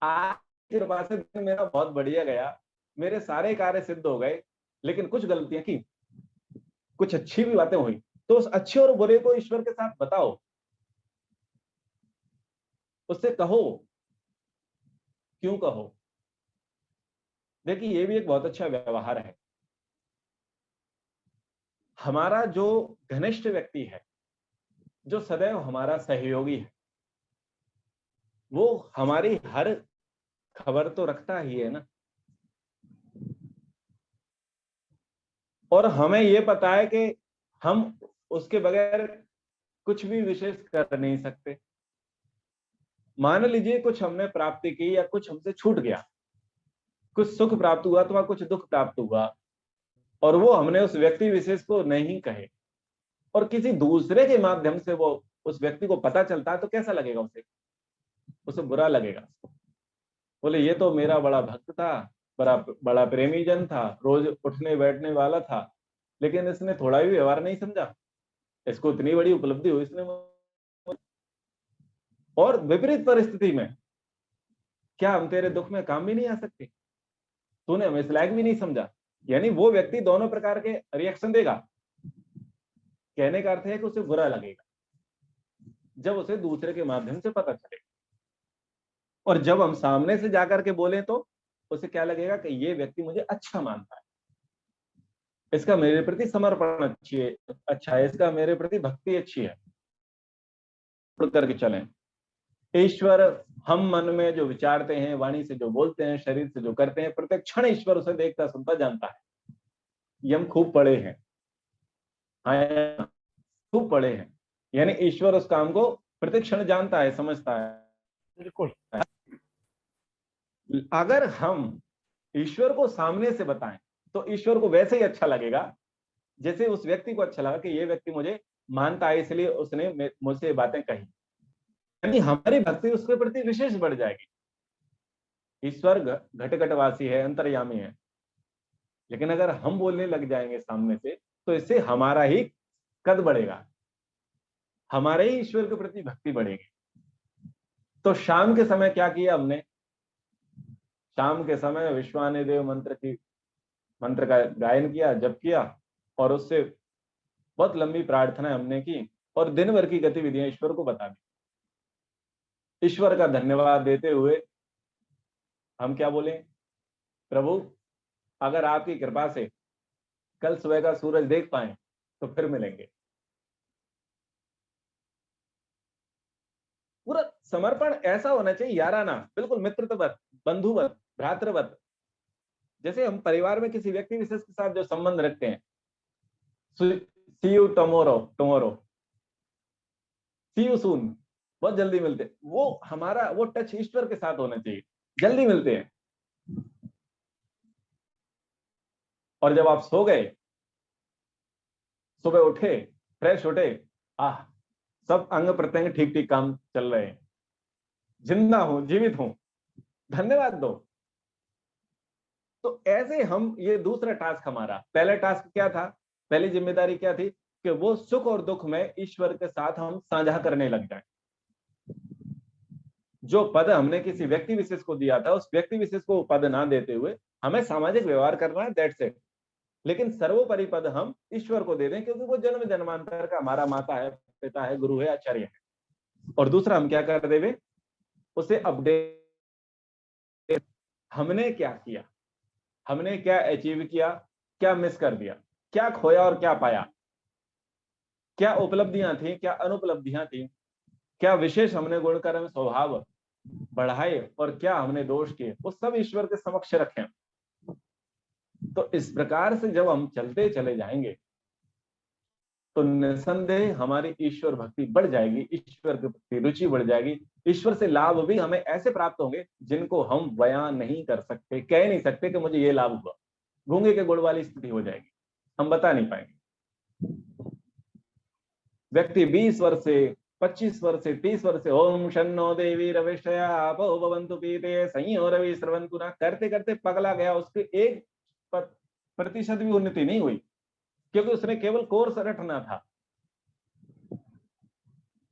आज की कृपा से दिन मेरा बहुत बढ़िया गया, मेरे सारे कार्य सिद्ध हो गए, लेकिन कुछ गलतियां की, कुछ अच्छी भी बातें हुई, तो उस अच्छे और बुरे को ईश्वर के साथ बताओ, उससे कहो, क्यों कहो। देखिए ये भी एक बहुत अच्छा व्यवहार है। हमारा जो घनिष्ठ व्यक्ति है, जो सदैव हमारा सहयोगी है, वो हमारी हर खबर तो रखता ही है ना, और हमें ये पता है कि हम उसके बगैर कुछ भी विशेष कर नहीं सकते। मान लीजिए कुछ हमने प्राप्ति की या कुछ हमसे छूट गया, कुछ सुख प्राप्त हुआ अथवा कुछ दुख प्राप्त हुआ, और वो हमने उस व्यक्ति विशेष को नहीं कहे, और किसी दूसरे के माध्यम से वो उस व्यक्ति को पता चलता है, तो कैसा लगेगा उसे? उसे बुरा लगेगा। बोले ये तो मेरा बड़ा भक्त था, बड़ा बड़ा प्रेमी जन था, रोज उठने बैठने वाला था, लेकिन इसने थोड़ा भी व्यवहार नहीं समझा, इसको इतनी बड़ी उपलब्धि हुई इसने। और विपरीत परिस्थिति में क्या हम तेरे दुख में काम भी नहीं आ सकते? तूने हमें इस लायक भी नहीं समझा। यानी वो व्यक्ति दोनों प्रकार के रिएक्शन देगा। कहने का अर्थ है कि उसे बुरा लगेगा जब उसे दूसरे के माध्यम से पता चलेगा। और जब हम सामने से जाकर के बोलें तो उसे क्या लगेगा कि ये व्यक्ति मुझे अच्छा मानता है, इसका मेरे प्रति समर्पण अच्छा है, इसका मेरे प्रति भक्ति अच्छी है, करके चलें। ईश्वर हम मन में जो विचारते हैं, वाणी से जो बोलते हैं, शरीर से जो करते हैं, प्रत्येक क्षण ईश्वर उसे देखता सुनता जानता है। ये हम खूब पढ़े हैं, हाँ खूब पढ़े हैं। यानी ईश्वर उस काम को प्रत्येक क्षण जानता है, समझता है। बिल्कुल। अगर हम ईश्वर को सामने से बताएं तो ईश्वर को वैसे ही अच्छा लगेगा जैसे उस व्यक्ति को अच्छा लगा कि ये व्यक्ति मुझे मानता है, इसलिए उसने मुझसे ये बातें कही। यानी हमारी भक्ति उसके प्रति विशेष बढ़ जाएगी। ईश्वर घट घटवासी है, अंतर्यामी है, लेकिन अगर हम बोलने लग जाएंगे सामने से तो इससे हमारा ही कद बढ़ेगा, हमारे ही ईश्वर के प्रति भक्ति बढ़ेगी। तो शाम के समय क्या किया हमने? शाम के समय विश्वानिदेव मंत्र का गायन किया, जप किया, और उससे बहुत लंबी प्रार्थना हमने की और दिन भर की गतिविधियां ईश्वर को बता दी। ईश्वर का धन्यवाद देते हुए हम क्या बोले? प्रभु, अगर आपकी कृपा से कल सुबह का सूरज देख पाए तो फिर मिलेंगे। पूरा समर्पण ऐसा होना चाहिए, याराना, बिल्कुल मित्रवत, बंधुवत, भ्रातृवत। जैसे हम परिवार में किसी व्यक्ति विशेष के साथ जो संबंध रखते हैं, see you tomorrow, see you soon, बहुत जल्दी मिलते हैं, वो हमारा वो टच ईश्वर के साथ होना चाहिए, जल्दी मिलते हैं। और जब आप सो गए, सुबह उठे, फ्रेश उठे, आह, सब अंग प्रत्यंग ठीक ठीक काम चल रहे हैं, जिंदा हूं, जीवित हूं, धन्यवाद दो। तो ऐसे हम, ये दूसरा टास्क हमारा। पहला टास्क क्या था? पहली जिम्मेदारी क्या थी? कि वो सुख और दुख में ईश्वर के साथ हम साझा करने लग जाए। जो पद हमने किसी व्यक्ति विशेष को दिया था, उस व्यक्ति विशेष को पद ना देते हुए हमें सामाजिक व्यवहार करना है, दैट्स इट। लेकिन सर्वोपरि पद हम ईश्वर को दे दें, क्योंकि वो जन्म जन्मांतर का हमारा माता है, पिता है, गुरु है, आचार्य है। और दूसरा हम क्या कर देवे? उसे अपडेट, हमने क्या किया, हमने क्या अचीव किया, क्या मिस कर दिया, क्या खोया और क्या पाया, क्या उपलब्धियां थी, क्या अनुपलब्धियां थी, क्या विशेष हमने गुण कर्म स्वभाव बढ़ाए और क्या हमने दोष किए, वो सब ईश्वर के समक्ष रखें। तो इस प्रकार से जब हम चलते चले जाएंगे तो निसंदेह हमारी ईश्वर भक्ति बढ़ जाएगी, ईश्वर के प्रति रुचि बढ़ जाएगी, ईश्वर से लाभ भी हमें ऐसे प्राप्त होंगे जिनको हम बयां नहीं कर सकते, कह नहीं सकते कि मुझे ये लाभ हुआ। गूंगे के गुड़ वाली स्थिति हो जाएगी, हम बता नहीं पाएंगे। व्यक्ति 20 वर्ष से, 25 वर्ष से, 30 वर्ष से ओम शन्नो देवी रविष्टया आपो भवन्तु पीते संयो रवि स्रवन्तु ना करते करते पगला गया, उसके 1% भी उन्नति नहीं हुई, क्योंकि उसने केवल कोर्स रटना था,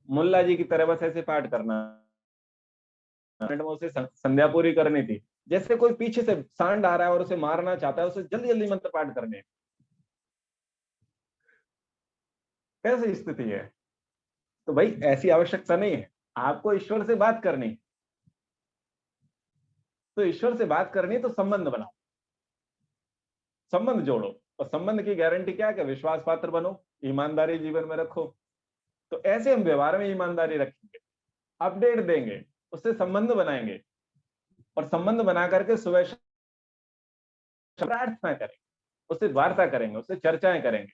मुल्ला जी की तरह बस ऐसे पाठ करना, उसे संध्या पूरी करनी थी। जैसे कोई पीछे से सांड आ रहा है और उसे मारना चाहता है, उसे जल्दी जल्दी मंत्र पाठ करने, कैसी स्थिति है? तो भाई ऐसी आवश्यकता नहीं है, आपको ईश्वर से बात करनी। तो ईश्वर से बात करनी तो संबंध बनाओ, संबंध जोड़ो। और संबंध की गारंटी क्या है? कि विश्वास पात्र बनो, ईमानदारी जीवन में रखो। तो ऐसे हम व्यवहार में ईमानदारी रखेंगे, अपडेट देंगे, उससे संबंध बनाएंगे, और संबंध बना करके सुबह प्रार्थना करेंगे, उससे वार्ता करेंगे, उससे चर्चाएं करेंगे,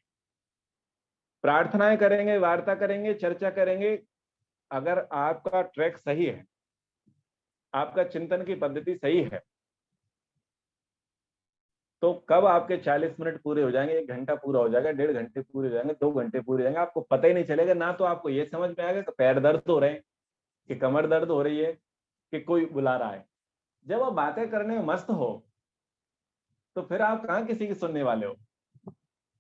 प्रार्थनाएं करेंगे, वार्ता करेंगे, चर्चा करेंगे। अगर आपका ट्रैक सही है, आपका चिंतन की पद्धति सही है, तो कब आपके 40 मिनट पूरे हो जाएंगे, 1 घंटा पूरा हो जाएगा, 1.5 घंटे पूरे हो जाएंगे, 2 घंटे पूरे हो जाएंगे, आपको पता ही नहीं चलेगा। ना तो आपको ये समझ में आएगा कि पैर दर्द हो रहे हैं, कि कमर दर्द हो रही है, कि कोई बुला रहा है। जब आप बातें करने में मस्त हो तो फिर आप कहाँ किसी की सुनने वाले हो?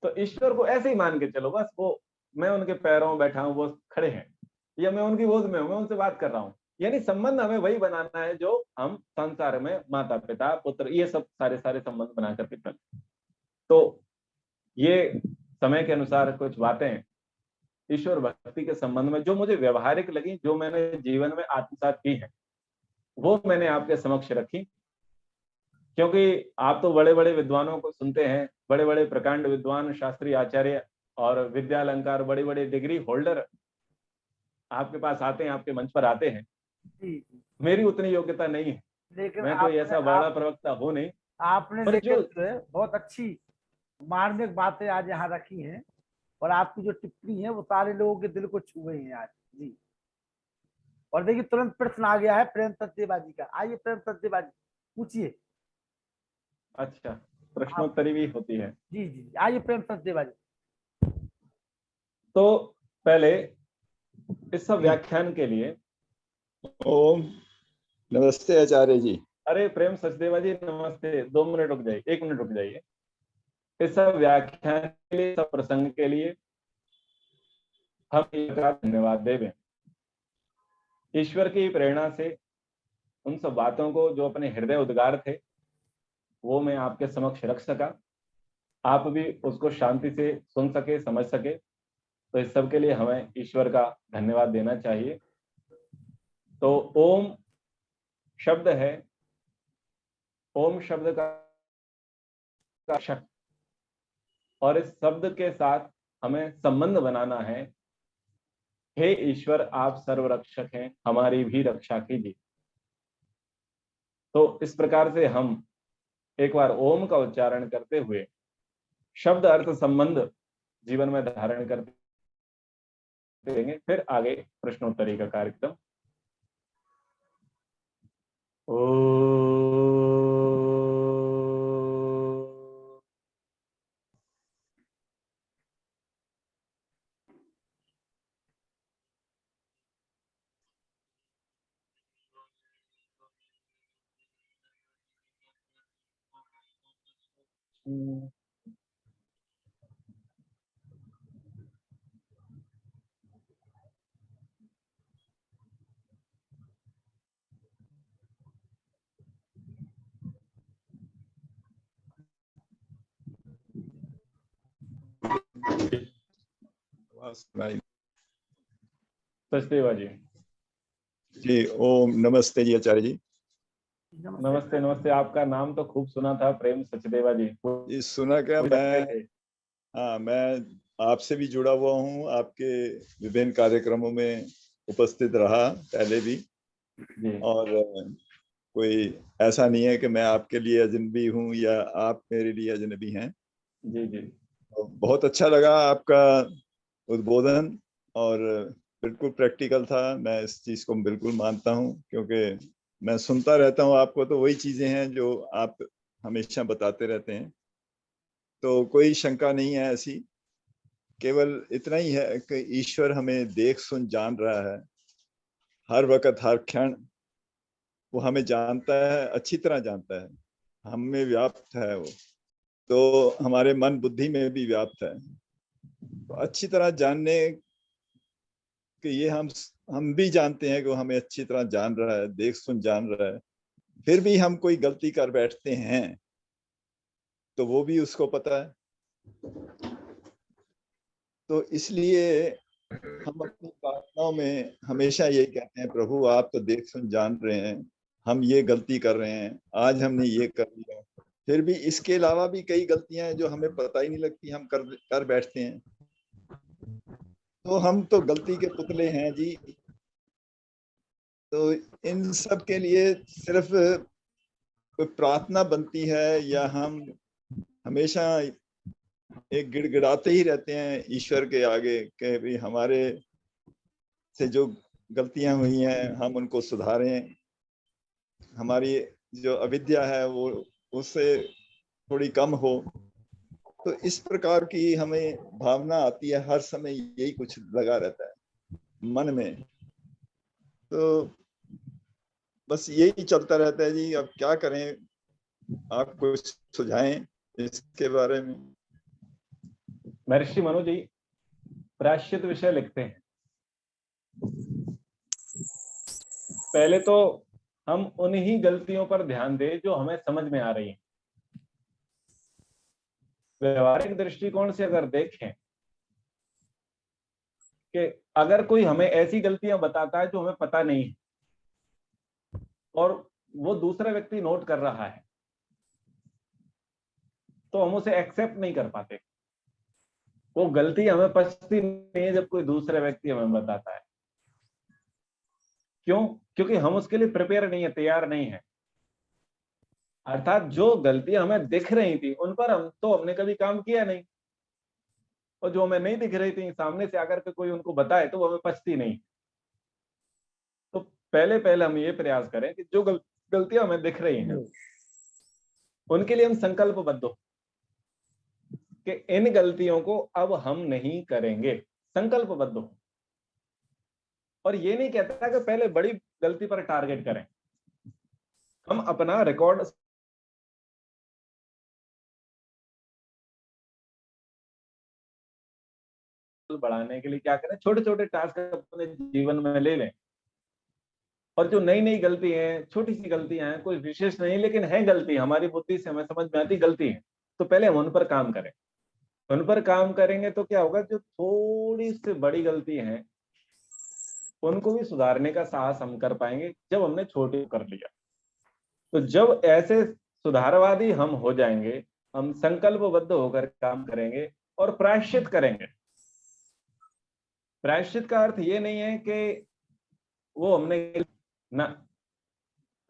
तो ईश्वर को ऐसे ही मान के चलो, बस वो, मैं उनके पैरों में बैठा हूं, वो खड़े हैं, या मैं उनकी गोद में हूं, मैं उनसे बात कर रहा हूं। यानी संबंध हमें वही बनाना है जो हम संसार में माता पिता पुत्र ये सब सारे सारे संबंध बना करके चलते। तो ये समय के अनुसार कुछ बातें ईश्वर भक्ति के संबंध में जो मुझे व्यवहारिक लगी, जो मैंने जीवन में आत्मसात की है, वो मैंने आपके समक्ष रखी, क्योंकि आप तो बड़े बड़े विद्वानों को सुनते हैं, बड़े बड़े प्रकांड विद्वान, शास्त्री, आचार्य और विद्यालंकार, बड़े बड़े डिग्री होल्डर आपके पास आते हैं, आपके मंच पर आते हैं। जी जी। मेरी उतनी योग्यता नहीं है, लेकिन मैं कोई आपने ऐसा बड़ा आप प्रवक्ता हूं नहीं। आपने पर लेकिन जो जो है बहुत अच्छी मार्मिक बातें आज यहाँ रखी हैं, और आपकी जो टिप्पणी है वो सारे लोगों के दिल को छू गई है आज। जी। और देखिए तुरंत प्रश्न आ गया है प्रेम सत्यबाजी का। आइए प्रेम सत्यबाजी पूछिए। अच्छा, आप प्रश्नोत्तरी भी होती है। जी जी आइए प्रेम सत्यबाजी। तो पहले इस सब व्याख्यान के लिए, ओम नमस्ते आचार्य जी। अरे प्रेम सचदेवा जी नमस्ते, 2 मिनट रुक जाइए, 1 मिनट रुक जाइए। इस सब व्याख्यान के लिए, सब प्रसंग के लिए हम धन्यवाद देवें। ईश्वर की प्रेरणा से उन सब बातों को जो अपने हृदय उद्गार थे वो मैं आपके समक्ष रख सका, आप भी उसको शांति से सुन सके, समझ सके, तो इस सब के लिए हमें ईश्वर का धन्यवाद देना चाहिए। तो ओम शब्द है, ओम शब्द का शब्द, और इस शब्द के साथ हमें संबंध बनाना है। हे ईश्वर, आप सर्वरक्षक हैं, हमारी भी रक्षा कीजिए। तो इस प्रकार से हम एक बार ओम का उच्चारण करते हुए शब्द अर्थ संबंध जीवन में धारण करते देंगे, फिर आगे प्रश्नोत्तरी का कार्यक्रम। ओ सचदेवा जी जी ओम नमस्ते जी आचार्य जी। नमस्ते। नमस्ते, आपका नाम तो खूब सुना था, प्रेम सचदेवा जी। जी सुना क्या, मैं हाँ मैं आपसे भी जुड़ा हुआ हूँ, आपके विभिन्न कार्यक्रमों में उपस्थित रहा पहले भी। जी और कोई ऐसा नहीं है कि मैं आपके लिए अजनबी हूँ या आप मेरे लिए अजनबी हैं। जी जी तो बहुत अच्छा लगा आपका उद्बोधन, और बिल्कुल प्रैक्टिकल था। मैं इस चीज़ को बिल्कुल मानता हूँ, क्योंकि मैं सुनता रहता हूँ आपको, तो वही चीज़ें हैं जो आप हमेशा बताते रहते हैं। तो कोई शंका नहीं है ऐसी, केवल इतना ही है कि ईश्वर हमें देख सुन जान रहा है, हर वक्त हर क्षण वो हमें जानता है, अच्छी तरह जानता है, हम में व्याप्त है वो, तो हमारे मन बुद्धि में भी व्याप्त है। तो अच्छी तरह जानने कि ये हम भी जानते हैं कि वो हमें अच्छी तरह जान रहा है, देख सुन जान रहा है, फिर भी हम कोई गलती कर बैठते हैं तो वो भी उसको पता है। तो इसलिए हम अपनी प्रार्थनाओं में हमेशा यही कहते हैं, प्रभु आप तो देख सुन जान रहे हैं, हम ये गलती कर रहे हैं, आज हमने ये कर लिया, फिर भी इसके अलावा भी कई गलतियां हैं जो हमें पता ही नहीं लगती, हम कर बैठते हैं। तो हम तो गलती के पुतले हैं जी। तो इन सब के लिए सिर्फ कोई प्रार्थना बनती है, या हम हमेशा एक गिड़गिड़ाते ही रहते हैं ईश्वर के आगे कि भी हमारे से जो गलतियां हुई हैं हम उनको सुधारें, हमारी जो अविद्या है वो उससे थोड़ी कम हो। तो इस प्रकार की हमें भावना आती है, हर समय यही कुछ लगा रहता है मन में। तो बस यही चलता रहता है जी, अब क्या करें, आप कुछ सुझाएं इसके बारे में। महर्षि मनु जी प्रायश्चित विषय लिखते हैं। पहले तो हम उन्हीं गलतियों पर ध्यान दें जो हमें समझ में आ रही हैं। व्यवहारिक दृष्टिकोण से अगर देखें कि अगर कोई हमें ऐसी गलतियां बताता है जो हमें पता नहीं है, और वो दूसरा व्यक्ति नोट कर रहा है, तो हम उसे एक्सेप्ट नहीं कर पाते। वो गलती हमें पछती नहीं है जब कोई दूसरा व्यक्ति हमें बताता है। क्यों? क्योंकि हम उसके लिए प्रिपेयर नहीं है, तैयार नहीं है। अर्थात जो गलती हमें दिख रही थी उन पर हमने कभी काम किया नहीं, और जो हमें नहीं दिख रही थी सामने से आकर के कोई उनको बताए तो वो हमें पछती नहीं। तो पहले पहले हम ये प्रयास करें कि जो गलतियां हमें दिख रही हैं उनके लिए हम संकल्पबद्ध हो कि इन गलतियों को अब हम नहीं करेंगे, संकल्पबद्ध हो। और ये नहीं कहता कि पहले बड़ी गलती पर टारगेट करें। हम अपना रिकॉर्ड बढ़ाने के लिए क्या करें, छोटे छोटे टास्क अपने जीवन में ले लें। और जो नई नई गलती हैं, छोटी सी गलतियां हैं, कोई विशेष नहीं, लेकिन है गलती, हमारी बुद्धि से हमें समझ में आती गलती है, तो पहले हम उन पर काम करें। उन पर काम करेंगे तो क्या होगा, जो थोड़ी सी बड़ी गलती है उनको भी सुधारने का साहस हम कर पाएंगे जब हमने छोटी कर लिया। तो जब ऐसे सुधारवादी हम हो जाएंगे, हम संकल्पबद्ध होकर काम करेंगे और प्रायश्चित करेंगे। प्रायश्चित का अर्थ ये नहीं है कि वो हमने ना,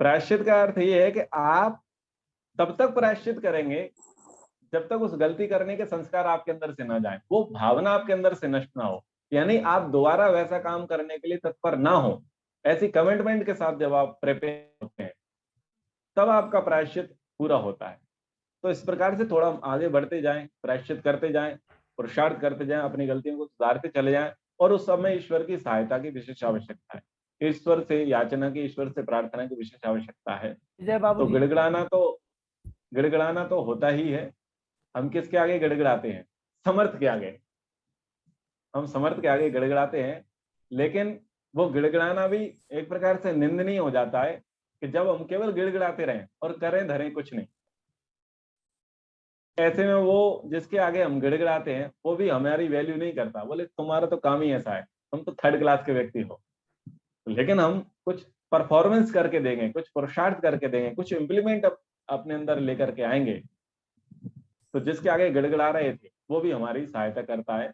प्रायश्चित का अर्थ ये है कि आप तब तक प्रायश्चित करेंगे जब तक उस गलती करने के संस्कार आपके अंदर से ना जाए, वो भावना आपके अंदर से नष्ट ना हो, यानी आप दोबारा वैसा काम करने के लिए तत्पर ना हो। ऐसी कमिटमेंट के साथ जब आप प्रिपेयर होते हैं तब आपका प्रायश्चित पूरा होता है। तो इस प्रकार से थोड़ा आगे बढ़ते जाएं, प्रायश्चित करते जाएं, पुरुषार्थ करते जाएं, अपनी गलतियों को सुधारते चले जाएं। और उस समय ईश्वर की सहायता की विशेष आवश्यकता है, ईश्वर से याचना की, ईश्वर से प्रार्थना की विशेष आवश्यकता है। विजय बाबू तो जी, गिड़गिड़ाना तो होता ही है। हम किसके आगे गिड़गिड़ाते हैं? समर्थ के आगे। हम समर्थ के आगे गिड़गिड़ाते हैं, लेकिन वो गिड़गिड़ाना भी एक प्रकार से निंदनीय हो जाता है कि जब हम केवल गिड़गिड़ाते रहें और करें धरें कुछ नहीं। ऐसे में वो जिसके आगे हम गिड़गिड़ाते हैं वो भी हमारी वैल्यू नहीं करता, बोले तुम्हारा तो काम ही ऐसा है, तुम तो थर्ड क्लास के व्यक्ति हो। लेकिन हम कुछ परफॉर्मेंस करके देंगे, कुछ पुरुषार्थ करके देंगे, कुछ इम्प्लीमेंट अपने अंदर लेकर के आएंगे, तो जिसके आगे गिड़गिड़ा रहे थे वो भी हमारी सहायता करता है,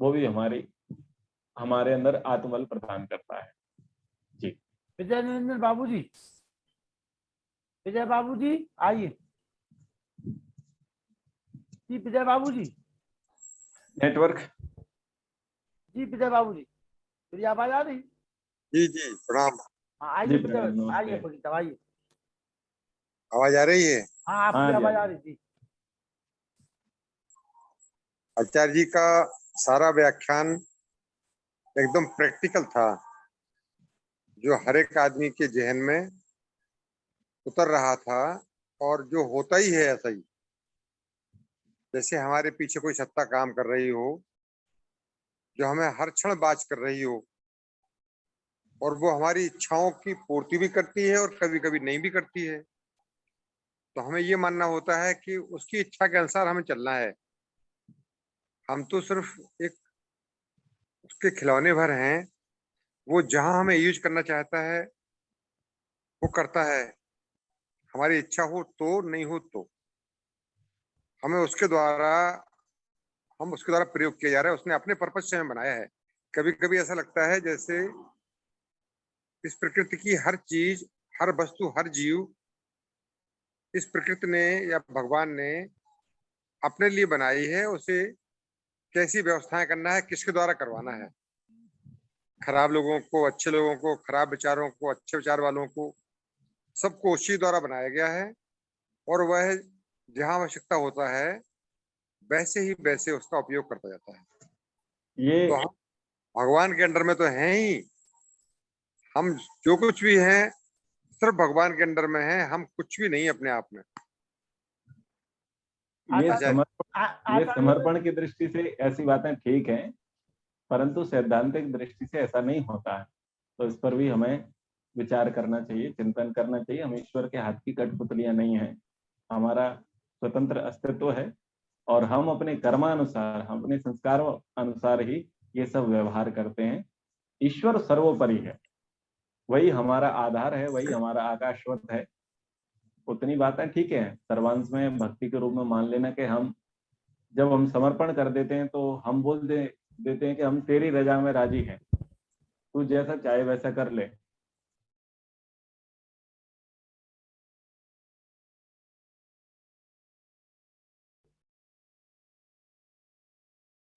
वो भी हमारे अंदर आत्मबल प्रदान करता है। जी विजय निरंजन बाबू जी, विजय बाबू जी आइए जी, विजय बाबू जी, नेटवर्क। जी विजय बाबू जी, मेरी आवाज आ रही? जी जी प्रणाम। हाँ आइए जी विजय, नमस्ते। आइए पंडित आइए। आवाज आ रही है? हाँ आपकी हाँ जी, आवाज हाँ आ जी। रही थी। आचार्य जी का सारा व्याख्यान एकदम प्रैक्टिकल था, जो हर एक आदमी के जहन में उतर रहा था, और जो होता ही है ऐसा ही। जैसे हमारे पीछे कोई सत्ता काम कर रही हो, जो हमें हर क्षण बात कर रही हो, और वो हमारी इच्छाओं की पूर्ति भी करती है और कभी कभी नहीं भी करती है। तो हमें ये मानना होता है कि उसकी इच्छा के अनुसार हमें चलना है। हम तो सिर्फ एक उसके खिलौने भर हैं। वो जहां हमें यूज करना चाहता है वो करता है, हमारी इच्छा हो तो, नहीं हो तो। हमें हम उसके द्वारा प्रयोग किया जा रहा है, उसने अपने पर्पज से हमें बनाया है। कभी कभी ऐसा लगता है जैसे इस प्रकृति की हर चीज, हर वस्तु, हर जीव इस प्रकृति ने या भगवान ने अपने लिए बनाई है। उसे कैसी व्यवस्थाएं करना है, किसके द्वारा करवाना है, खराब लोगों को, अच्छे लोगों को, खराब विचारों को, अच्छे विचार वालों को, सबको उसी द्वारा बनाया गया है। और वह जहां आवश्यकता होता है वैसे ही वैसे उसका उपयोग करता जाता है। ये तो हम भगवान के अंडर में तो हैं ही। हम जो कुछ भी हैं सिर्फ भगवान के अंडर में हैं, हम कुछ भी नहीं अपने आप में। ये आचार्य समर्पण की दृष्टि से ऐसी बातें ठीक हैं, परंतु सैद्धांतिक दृष्टि से ऐसा नहीं होता है। तो इस पर भी हमें विचार करना चाहिए, चिंतन करना चाहिए। हम ईश्वर के हाथ की कठपुतलियां नहीं हैं, हमारा स्वतंत्र अस्तित्व है, और हम अपने कर्मानुसार, हम अपने संस्कारों अनुसार ही ये सब व्यवहार करते हैं। ईश्वर सर्वोपरि है, वही हमारा आधार है, वही हमारा आकाशवत है। उतनी बातें ठीक है, सर्वांश में भक्ति के रूप में मान लेना कि हम जब हम समर्पण कर देते हैं तो हम देते हैं कि हम तेरी रजा में राजी हैं, तू जैसा चाहे वैसा कर ले।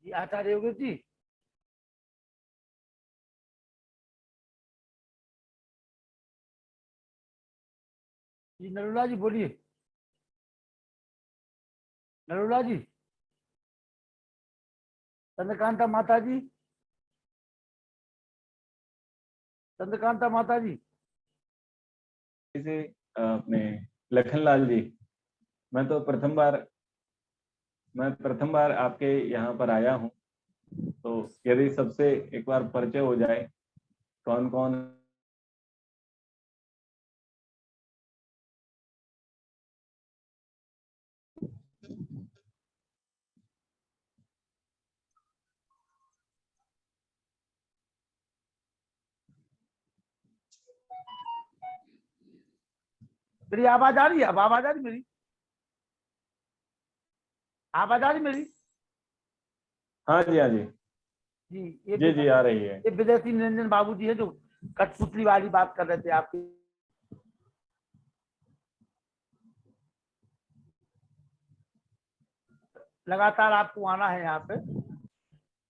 जी आचार्य योगेश जी। जी नरुला जी बोलिए। नरुला जी, चंद्रकांता माता जी, चंद्रकांता माता जी। जैसे अपने लखनलाल जी, मैं प्रथम बार आपके यहाँ पर आया हूँ, तो यदि सबसे एक बार परिचय हो जाए, कौन कौन मेरी आवाज आ रही है? अब आवाज आ रही मेरी? आवाज आ रही मेरी? हाँ जी, हाँ जी, जी ये जी जी आ रही है। ये विजय सिंह निरंजन बाबू जी है जो कठपुतली वाली बात कर रहे थे आपकी। लगातार आपको आना है यहाँ पे।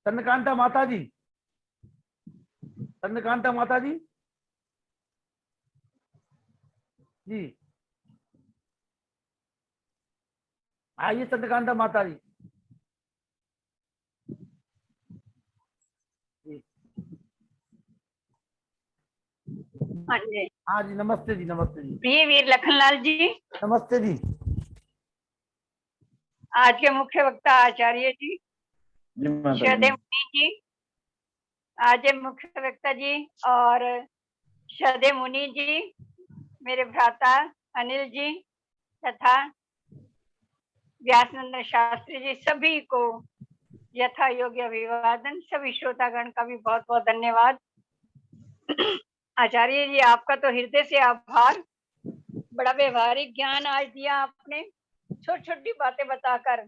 चंद्रकांता माता जी, चंद्रकांता माता जी, जी आइए चंद्रकांता माता जी। जी हाँ जी, हाँ जी, नमस्ते जी, नमस्ते जी, प्रिय वीर लखनलाल जी, नमस्ते जी। आज के मुख्य वक्ता आचार्य जी, जी माता जी। श्रद्धेय मुनि जी, आज के मुख्य वक्ता जी और श्रद्धेय मुनि जी, मेरे भ्राता अनिल जी तथा व्यासनंदन शास्त्री जी, सभी को यथा योग्य अभिवादन। सभी श्रोतागण का भी बहुत बहुत धन्यवाद। आचार्य जी, आपका तो हृदय से आभार। बड़ा व्यवहारिक ज्ञान आज दिया आपने, छोटी छोटी बातें बताकर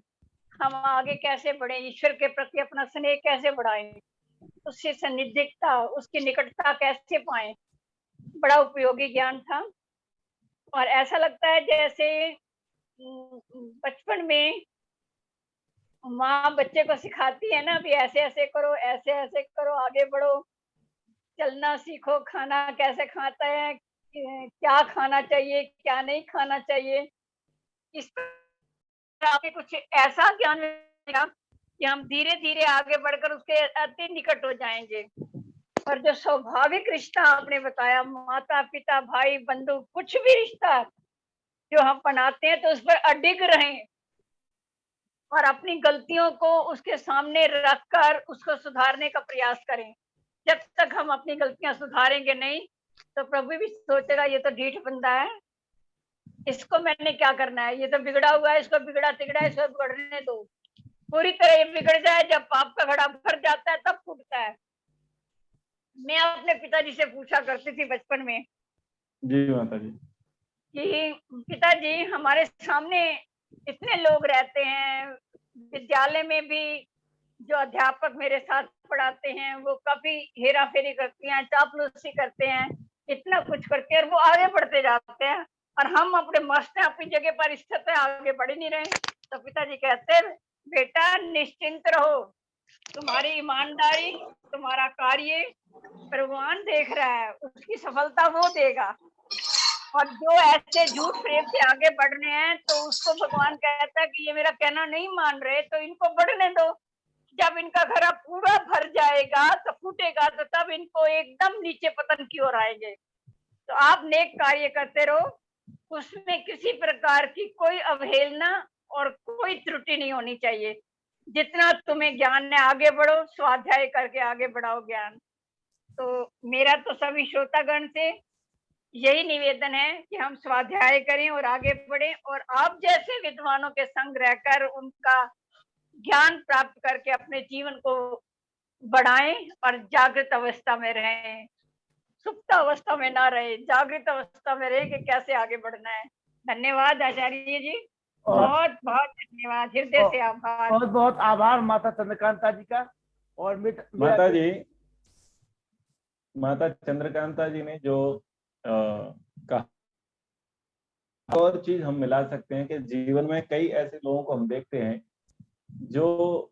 हम आगे कैसे बढ़े, ईश्वर के प्रति अपना स्नेह कैसे बढ़ाएं, उससे सन्निधिकता, उसकी निकटता कैसे पाएं, बड़ा उपयोगी ज्ञान था। और ऐसा लगता है जैसे बचपन में माँ बच्चे को सिखाती है ना, भी ऐसे ऐसे करो, ऐसे ऐसे करो, आगे बढ़ो, चलना सीखो, खाना कैसे खाता है, क्या खाना चाहिए, क्या नहीं खाना चाहिए। इस पर आपके कुछ ऐसा ज्ञान मिलेगा कि हम धीरे धीरे आगे बढ़कर उसके अति निकट हो जाएंगे। और जो स्वाभाविक रिश्ता आपने बताया, माता पिता भाई बंधु, कुछ भी रिश्ता जो हम बनाते हैं तो उस पर अडिग रहें और अपनी गलतियों को उसके सामने रखकर उसको सुधारने का प्रयास करें। जब तक हम अपनी गलतियां सुधारेंगे नहीं तो प्रभु भी सोचेगा ये तो ढीठ बंदा है, इसको मैंने क्या करना है, ये तो बिगड़ा हुआ है, इसको बिगड़ा तिगड़ा है, इसको बिगड़ने दो। पूरी तरह ये बिगड़ जाए, जब पाप का घड़ा भर जाता है तब फूटता है। मैं अपने पिताजी से पूछा करती थी बचपन में जी माता जी। कि पिताजी, हमारे सामने इतने लोग रहते हैं, विद्यालय में भी जो अध्यापक मेरे साथ पढ़ाते हैं वो कभी हेरा फेरी करती हैं, चापलूसी करते हैं, इतना कुछ करते हैं और वो आगे बढ़ते जाते हैं और हम अपने मस्त हैं, अपनी जगह पर स्थित है, आगे बढ़ ही नहीं रहे। तो पिताजी कहते हैं, बेटा निश्चिंत रहो, तुम्हारी ईमानदारी, तुम्हारा कार्य भगवान देख रहा है, उसकी सफलता वो देगा। और जो ऐसे झूठ प्रेम से आगे बढ़ने हैं तो उसको भगवान कहता है कि ये मेरा कहना नहीं मान रहे तो इनको बढ़ने दो। जब इनका घड़ा पूरा भर जाएगा तो फूटेगा, तो तब इनको एकदम नीचे पतन की ओर आएंगे। तो आप नेक कार्य करते रहो, उसमें किसी प्रकार की कोई अवहेलना और कोई त्रुटि नहीं होनी चाहिए। जितना तुम्हें ज्ञान है आगे बढ़ो, स्वाध्याय करके आगे बढ़ाओ ज्ञान। तो मेरा तो सभी श्रोतागण से यही निवेदन है कि हम स्वाध्याय करें और आगे बढ़ें और आप जैसे विद्वानों के संग रहकर उनका ज्ञान प्राप्त करके अपने जीवन को बढ़ाएं और जागृत अवस्था में रहें। सुप्त अवस्था में ना रहे, जागृत अवस्था में रहे कि कैसे आगे बढ़ना है। धन्यवाद आचार्य जी, और बहुत बहुत धन्यवाद, हृदय से आभार। बहुत बहुत आभार माता चंद्रकांता जी का। और माता चंद्रकांता जी ने जो कहा, और चीज हम मिला सकते हैं कि जीवन में कई ऐसे लोगों को हम देखते हैं जो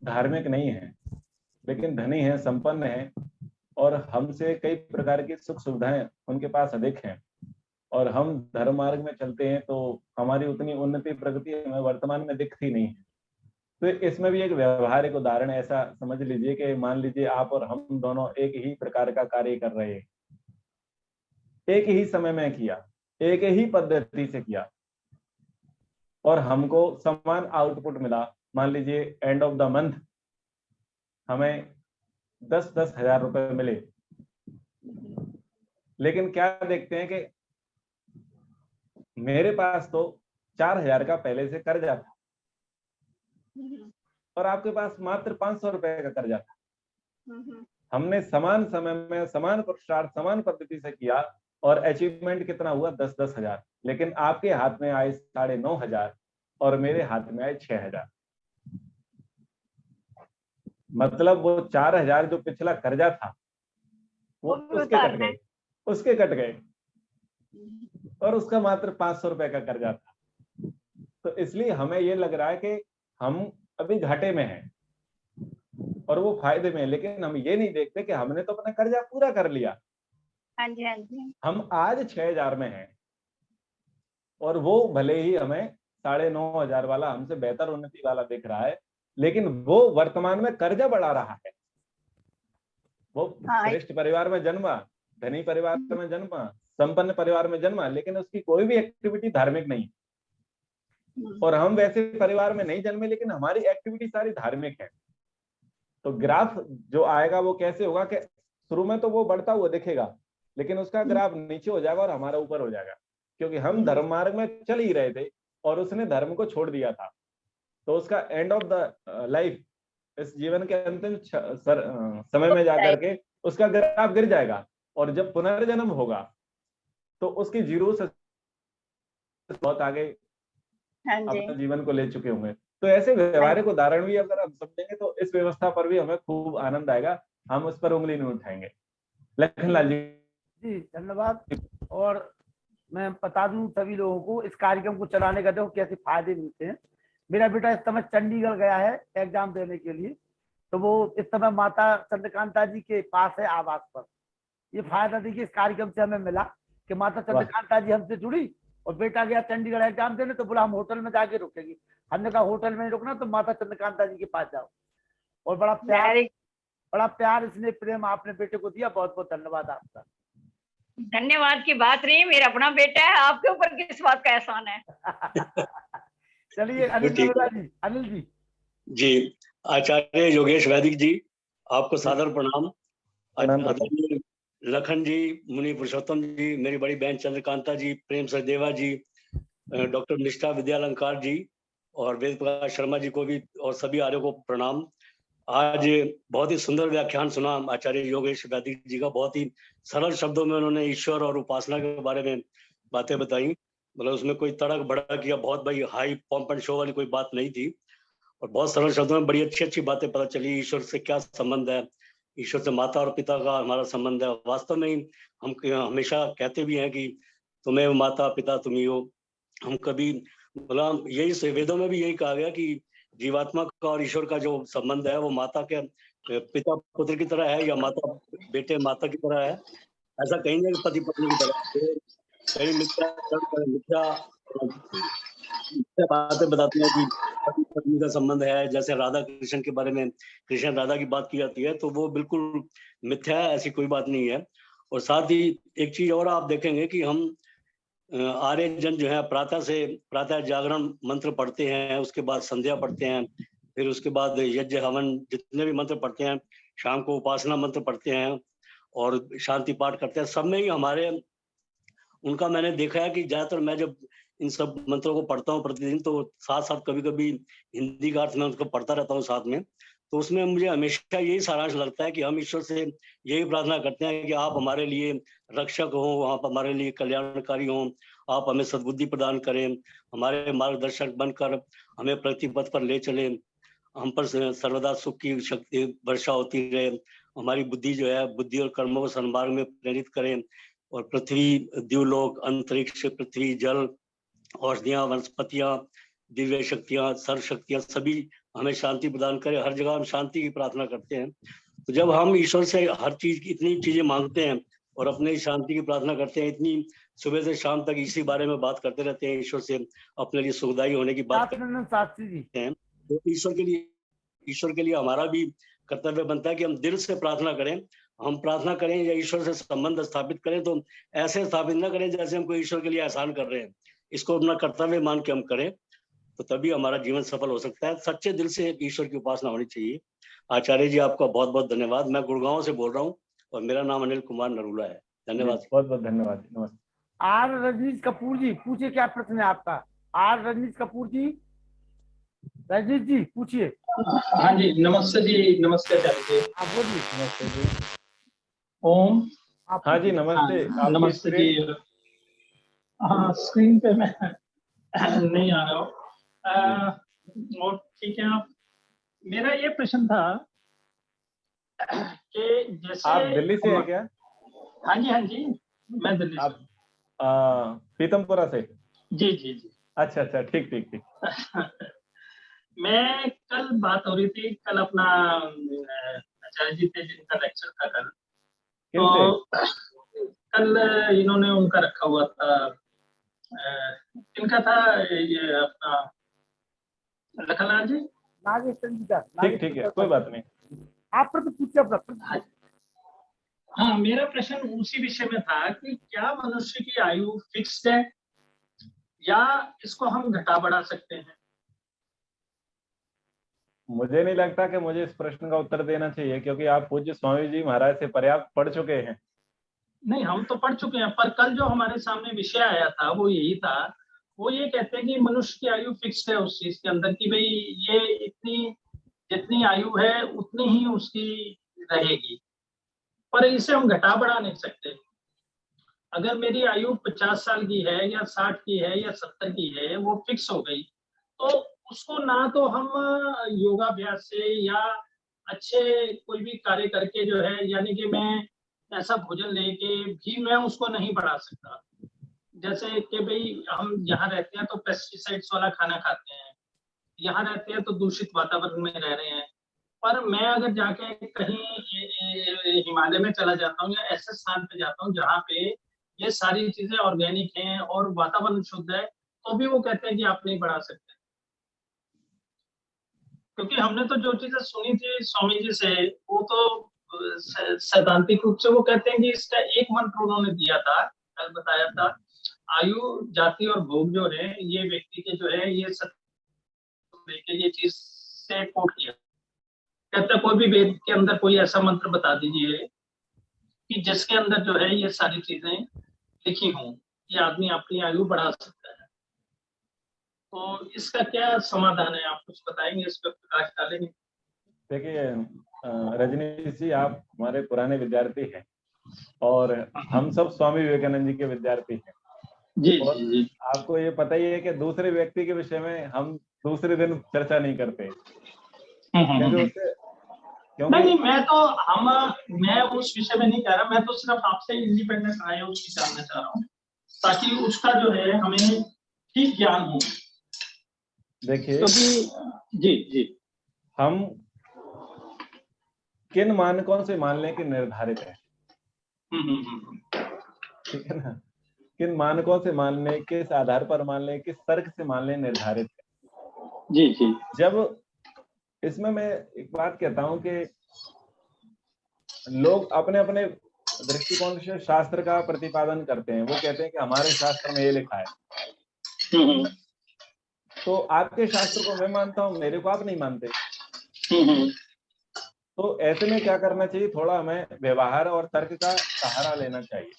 धार्मिक नहीं है लेकिन धनी है, संपन्न है, और हमसे कई प्रकार की सुख सुविधाएं उनके पास अधिक हैं, और हम धर्म मार्ग में चलते हैं तो हमारी उतनी उन्नति प्रगति हमें वर्तमान में दिखती नहीं है। तो इसमें भी एक व्यवहारिक उदाहरण ऐसा समझ लीजिए कि मान लीजिए आप और हम दोनों एक ही प्रकार का कार्य कर रहे हैं, एक ही समय में किया, एक ही पद्धति से किया, और हमको समान आउटपुट मिला। मान लीजिए एंड ऑफ द मंथ हमें 10-10 हजार रुपए मिले, लेकिन क्या देखते हैं कि मेरे पास तो 4,000 का पहले से कर्जा था और आपके पास मात्र 500 रुपए का कर्जा था। हमने समान समय में समान पुरुषार्थ समान पद्धति से किया और अचीवमेंट कितना हुआ? 10-10 हजार। लेकिन आपके हाथ में आए 9,500 और मेरे हाथ में आए 6,000। मतलब वो 4,000 जो पिछला कर्जा था वो उसके कट गए और उसका मात्र 500 रुपए का कर्जा था। तो इसलिए हमें ये लग रहा है कि हम अभी घाटे में हैं और वो फायदे में है, लेकिन हम ये नहीं देखते कि हमने तो अपना कर्जा पूरा कर लिया। हाँ जी, हाँ जी। हम आज 6,000 में हैं और वो भले ही हमें 9,500 वाला हमसे बेहतर उन्नति वाला दिख रहा है, लेकिन वो वर्तमान में कर्जा बढ़ा रहा है। वो श्रेष्ठ परिवार में जन्मा, धनी परिवार में जन्मा, संपन्न परिवार में जन्मा, लेकिन उसकी कोई भी एक्टिविटी धार्मिक नहीं। और हम वैसे परिवार में नहीं जन्मे लेकिन हमारी एक्टिविटी सारी धार्मिक है। तो ग्राफ जो आएगा वो कैसे होगा कि शुरू में तो वो बढ़ता हुआ दिखेगा, लेकिन उसका ग्राफ नीचे हो जाएगा और हमारा ऊपर हो जाएगा, क्योंकि हम धर्म मार्ग में चल ही रहे थे और उसने धर्म को छोड़ दिया था। तो उसका एंड ऑफ द लाइफ, इस जीवन के अंतिम समय में जाकर के उसका ग्राफ गिर जाएगा, और जब पुनर्जन्म होगा तो उसकी जीरो से बहुत आगे अपने जीवन को ले चुके होंगे। तो ऐसे व्यवहारिक उदाहरण भी अगर हम समझेंगे तो इस व्यवस्था पर भी हमें खूब आनंद आएगा, हम उस पर उंगली नहीं उठाएंगे। लखनलाल जी धन्यवाद। और मैं बता दूं सभी लोगों को इस कार्यक्रम को चलाने का देखो कैसे फायदे मिलते हैं। मेरा बेटा इस समय चंडीगढ़ गया है एग्जाम देने के लिए, तो वो इस समय माता चंद्रकांता जी के पास है आवास पर। ये फायदा देखिए इस कार्यक्रम से हमें मिला कि माता चंद्रकांता जी हमसे जुड़ी और बेटा गया चंडीगढ़ एग्जाम देने, तो बोला हम होटल में जाके रुकेंगे। हमने कहा होटल में रुकना तो माता चंद्रकांता जी के पास जाओ। और बड़ा प्यार स्नेह प्रेम आपने बेटे को दिया। बहुत बहुत धन्यवाद आपका। धन्यवाद की बात नहीं, मेरा अपना बेटा है, आपके ऊपर किस बात का एहसान है। चलिए अनिल जी। जी आचार्य योगेश वैदिक जी, आपको सादर प्रणाम। लखन जी, मुनि पुरुषोत्तम जी, मेरी बड़ी बहन चंद्रकांता जी, प्रेम सचदेवा जी, डॉक्टर निष्ठा विद्यालंकार जी और वेद प्रकाश शर्मा जी को भी, और सभी आर्यों को प्रणाम। आज बहुत ही सुंदर व्याख्यान सुना आचार्य योगेश वैदिक जी का। बहुत ही सरल शब्दों में उन्होंने ईश्वर और उपासना के बारे में बातें बताई। मतलब उसमें कोई तड़क भड़क या बहुत बड़ी हाई पॉम्प एंड शो वाली कोई बात नहीं थी, और बहुत सरल शब्दों में बड़ी अच्छी अच्छी बातें पता चली। ईश्वर से क्या संबंध है, ईश्वर से माता और पिता का हमारा संबंध है। वास्तव में हम हमेशा कहते भी हैं कि तुम्हें माता पिता तुम ही हो। हम कभी मतलब यही वेदों में भी यही कहा गया कि जीवात्मा का और ईश्वर का जो संबंध है वो माता के पिता पुत्र की तरह है या माता बेटे माता की तरह है। ऐसा कहीं नहीं पति पत्नी की तरह। कहीं मिथ्या बातें बताते हैं कि पति पत्नी का संबंध है, जैसे राधा कृष्ण के बारे में कृष्ण राधा की बात की जाती है, तो वो बिल्कुल मिथ्या है, ऐसी कोई बात नहीं है। और साथ ही एक चीज और आप देखेंगे कि हम आर्य जन जो है प्रातः जागरण मंत्र पढ़ते हैं, उसके बाद संध्या पढ़ते हैं, फिर उसके बाद यज्ञ हवन जितने भी मंत्र पढ़ते हैं, शाम को उपासना मंत्र पढ़ते हैं और शांति पाठ करते हैं। सब में ही हमारे उनका मैंने देखा है कि ज्यादातर मैं जब इन सब मंत्रों को पढ़ता हूँ प्रतिदिन, तो साथ साथ कभी कभी हिंदी का अर्थ में उसको पढ़ता रहता हूँ साथ में, तो उसमें मुझे हमेशा यही सारांश लगता है कि हम ईश्वर से यही प्रार्थना करते हैं कि आप हमारे लिए रक्षक हो, आप हमारे लिए कल्याणकारी हो, आप हमें सद्बुद्धि प्रदान करें, हमारे मार्गदर्शक बनकर हमें प्रगति पथ पर ले चले, हम पर सर्वदा सुख की शक्ति वर्षा होती रहे, हमारी बुद्धि जो है बुद्धि और कर्मों को सन्मार्ग में प्रेरित करें, और पृथ्वी, द्युलोक, अंतरिक्ष, पृथ्वी, जल, औषधियां, वनस्पतियां, दिव्य शक्तियां, सर्व शक्तियां सभी हमें शांति प्रदान करें। हर जगह हम शांति की प्रार्थना करते हैं। तो जब हम ईश्वर से हर चीज की इतनी चीजें मांगते हैं और अपने शांति की प्रार्थना करते हैं, इतनी सुबह से शाम तक इसी बारे में बात करते रहते हैं, ईश्वर से अपने लिए सुखदायी होने की बात शास्त्री जी, करते हैं, तो ईश्वर के लिए हमारा भी कर्तव्य बनता है कि हम दिल से प्रार्थना करें। हम प्रार्थना करें या ईश्वर से संबंध स्थापित करें तो ऐसे स्थापित ना करें जैसे हम कोई ईश्वर के लिए एहसान कर रहे हैं। इसको अपना कर्तव्य मान के हम करें तो तभी हमारा जीवन सफल हो सकता है। सच्चे दिल से ईश्वर की उपासना होनी चाहिए। आचार्य जी, आपका बहुत बहुत धन्यवाद। मैं गुड़गांव से बोल रहा हूँ और मेरा नाम अनिल कुमार नरूला है। धन्यवाद। बहुत बहुत धन्यवाद। नमस्ते। आर रजनीश कपूर जी, पूछिए क्या प्रश्न है आपका। आर रजनीश कपूर जी, रजनीश जी पूछिए। हाँ जी, नमस्ते जी। नमस्ते आचार्य जी। आप बोलिए। नमस्ते जी। ओम। हाँ जी, नमस्ते। हाँ, नमस्ते जी। हाँ, स्क्रीन पे मैं नहीं आ रहा हूँ। और ठीक है, आप, मेरा ये प्रश्न था कि जैसे आप दिल्ली से हैं क्या? हाँ जी, हाँ जी, मैं दिल्ली से। आप पीतमपुरा से? जी जी जी। अच्छा अच्छा, ठीक ठीक ठीक। मैं कल बात हो रही थी, कल अपना आचार्य जी थे जिनका लेक्चर था कल, तो कल इन्होंने उनका रखा हुआ था, इनका था ये अपना लखनलाल जी। ठीक ठीक है, कोई बात नहीं। आप प्रश्न पूछिए अपना। हाँ, मेरा प्रश्न उसी विषय में था कि क्या मनुष्य की आयु फिक्स्ड है या इसको हम घटा बढ़ा सकते हैं? मुझे नहीं लगता कि मुझे इस प्रश्न का उत्तर देना चाहिए, क्योंकि आप पूज्य स्वामी जी महाराज से पर्याप्त पढ़ चुके हैं। नहीं, हम तो पढ़ चुके हैं, पर कल जो हमारे सामने विषय आया था वो यही था। वो ये कहते हैं कि मनुष्य की आयु फिक्स्ड है उस चीज के अंदर, कि भाई ये इतनी जितनी आयु है उतनी ही उसकी रहेगी, पर इसे हम घटा बढ़ा नहीं सकते। अगर मेरी आयु 50 साल की है या 60 की है या 70 की है, वो फिक्स हो गई, तो उसको ना तो हम योगाभ्यास से या अच्छे कोई भी कार्य करके जो है, यानी कि मैं ऐसा भोजन लेके भी मैं उसको नहीं बढ़ा सकता। जैसे कि भाई हम यहाँ रहते हैं तो पेस्टिसाइड्स वाला खाना खाते हैं, यहाँ रहते हैं तो दूषित वातावरण में रह रहे हैं, पर मैं अगर जाके कहीं हिमालय में चला जाता हूँ या ऐसे स्थान पे जाता हूँ जहाँ पे ये सारी चीजें ऑर्गेनिक हैं और वातावरण शुद्ध है, तो भी वो कहते हैं कि आप नहीं बढ़ा सकते। क्योंकि हमने तो जो चीजें सुनी थी स्वामी जी से, वो तो सैद्धांतिक रूप से वो कहते हैं कि इसका एक मंत्र उन्होंने दिया था, कल बताया था, आयु, जाति और भोग जो है ये व्यक्ति के जो है ये सब लेके ये चीज से कोट किया। कहते कोई भी वेद के अंदर कोई ऐसा मंत्र बता दीजिए कि जिसके अंदर जो है ये सारी चीजें लिखी हों कि आदमी अपनी आयु बढ़ा सकता है। तो इसका क्या समाधान है, आप कुछ बताएंगे, इस पर प्रकाश डालेंगे? देखिए रजनीश जी, आप हमारे पुराने विद्यार्थी हैं और हम सब स्वामी विवेकानंद जी के विद्यार्थी हैं। जी और जी जी। आपको ये पता ही है कि दूसरे व्यक्ति के विषय में हम दूसरे दिन चर्चा नहीं करते, नहीं, मैं उस विषय में नहीं कह रहा, मैं तो सिर्फ आपसे इंडिपेंडेंट आए उसकी जानना चाह रहा हूँ, ताकि उसका जो है हमें ठीक ज्ञान हो। देखिए, क्योंकि जी जी, हम किन मानकों से मान लें कि निर्धारित है, ठीक है ना, किन मानकों से मान लें, किस आधार पर मान लें, किस तर्क से मान लें, निर्धारित है। जी जी। जब इसमें मैं एक बात कहता हूं कि लोग अपने अपने दृष्टिकोण से शास्त्र का प्रतिपादन करते हैं। वो कहते हैं कि हमारे शास्त्र में ये लिखा है, तो आपके शास्त्र को मैं मानता हूं, मेरे को आप नहीं मानते। तो ऐसे में क्या करना चाहिए, थोड़ा हमें व्यवहार और तर्क का सहारा लेना चाहिए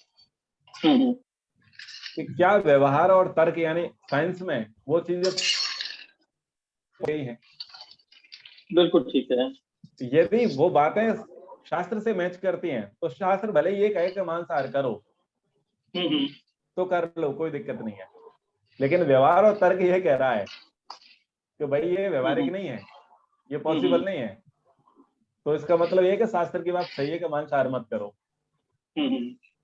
कि क्या व्यवहार और तर्क यानी साइंस में वो चीजें गई हैं। बिल्कुल ठीक है। यदि वो बातें शास्त्र से मैच करती हैं तो शास्त्र भले ये कहे कि मांसाहार करो तो कर लो, कोई दिक्कत नहीं है, लेकिन व्यवहार और तर्क ये कह रहा है कि भाई ये व्यवहारिक नहीं है, ये पॉसिबल नहीं है, तो इसका मतलब ये कि शास्त्र की बात सही है कि मांसाहार मत करो।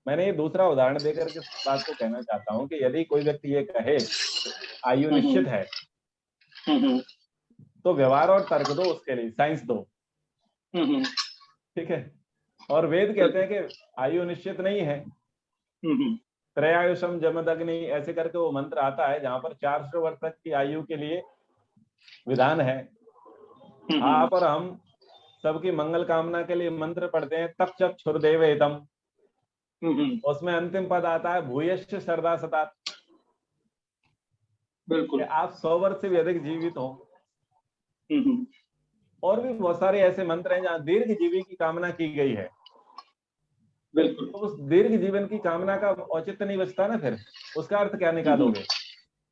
मैंने ये दूसरा उदाहरण देकर के इस बात को कहना चाहता हूँ कि यदि कोई व्यक्ति ये कहे आयु निश्चित है तो व्यवहार और तर्क दो, उसके लिए साइंस दो, ठीक है। और वेद कहते हैं कि आयु निश्चित नहीं है, त्रयायुषम जमदग्नि ऐसे करके वो मंत्र आता है जहां पर 400 वर्ष तक की आयु के लिए विधान है। आप और हम सबकी मंगल कामना के लिए मंत्र पढ़ते हैं, तप चप छुरदेव एतम, उसमें अंतिम पद आता है भूयश्च शरदा सतात, बिल्कुल। आप 100 वर्ष से भी अधिक जीवित हो। और भी बहुत सारे ऐसे मंत्र हैं जहाँ दीर्घ जीवी की कामना की गई है, बिल्कुल। तो उस दीर्घ जीवन की कामना का औचित्य नहीं बचता ना, फिर उसका अर्थ क्या निकालोगे?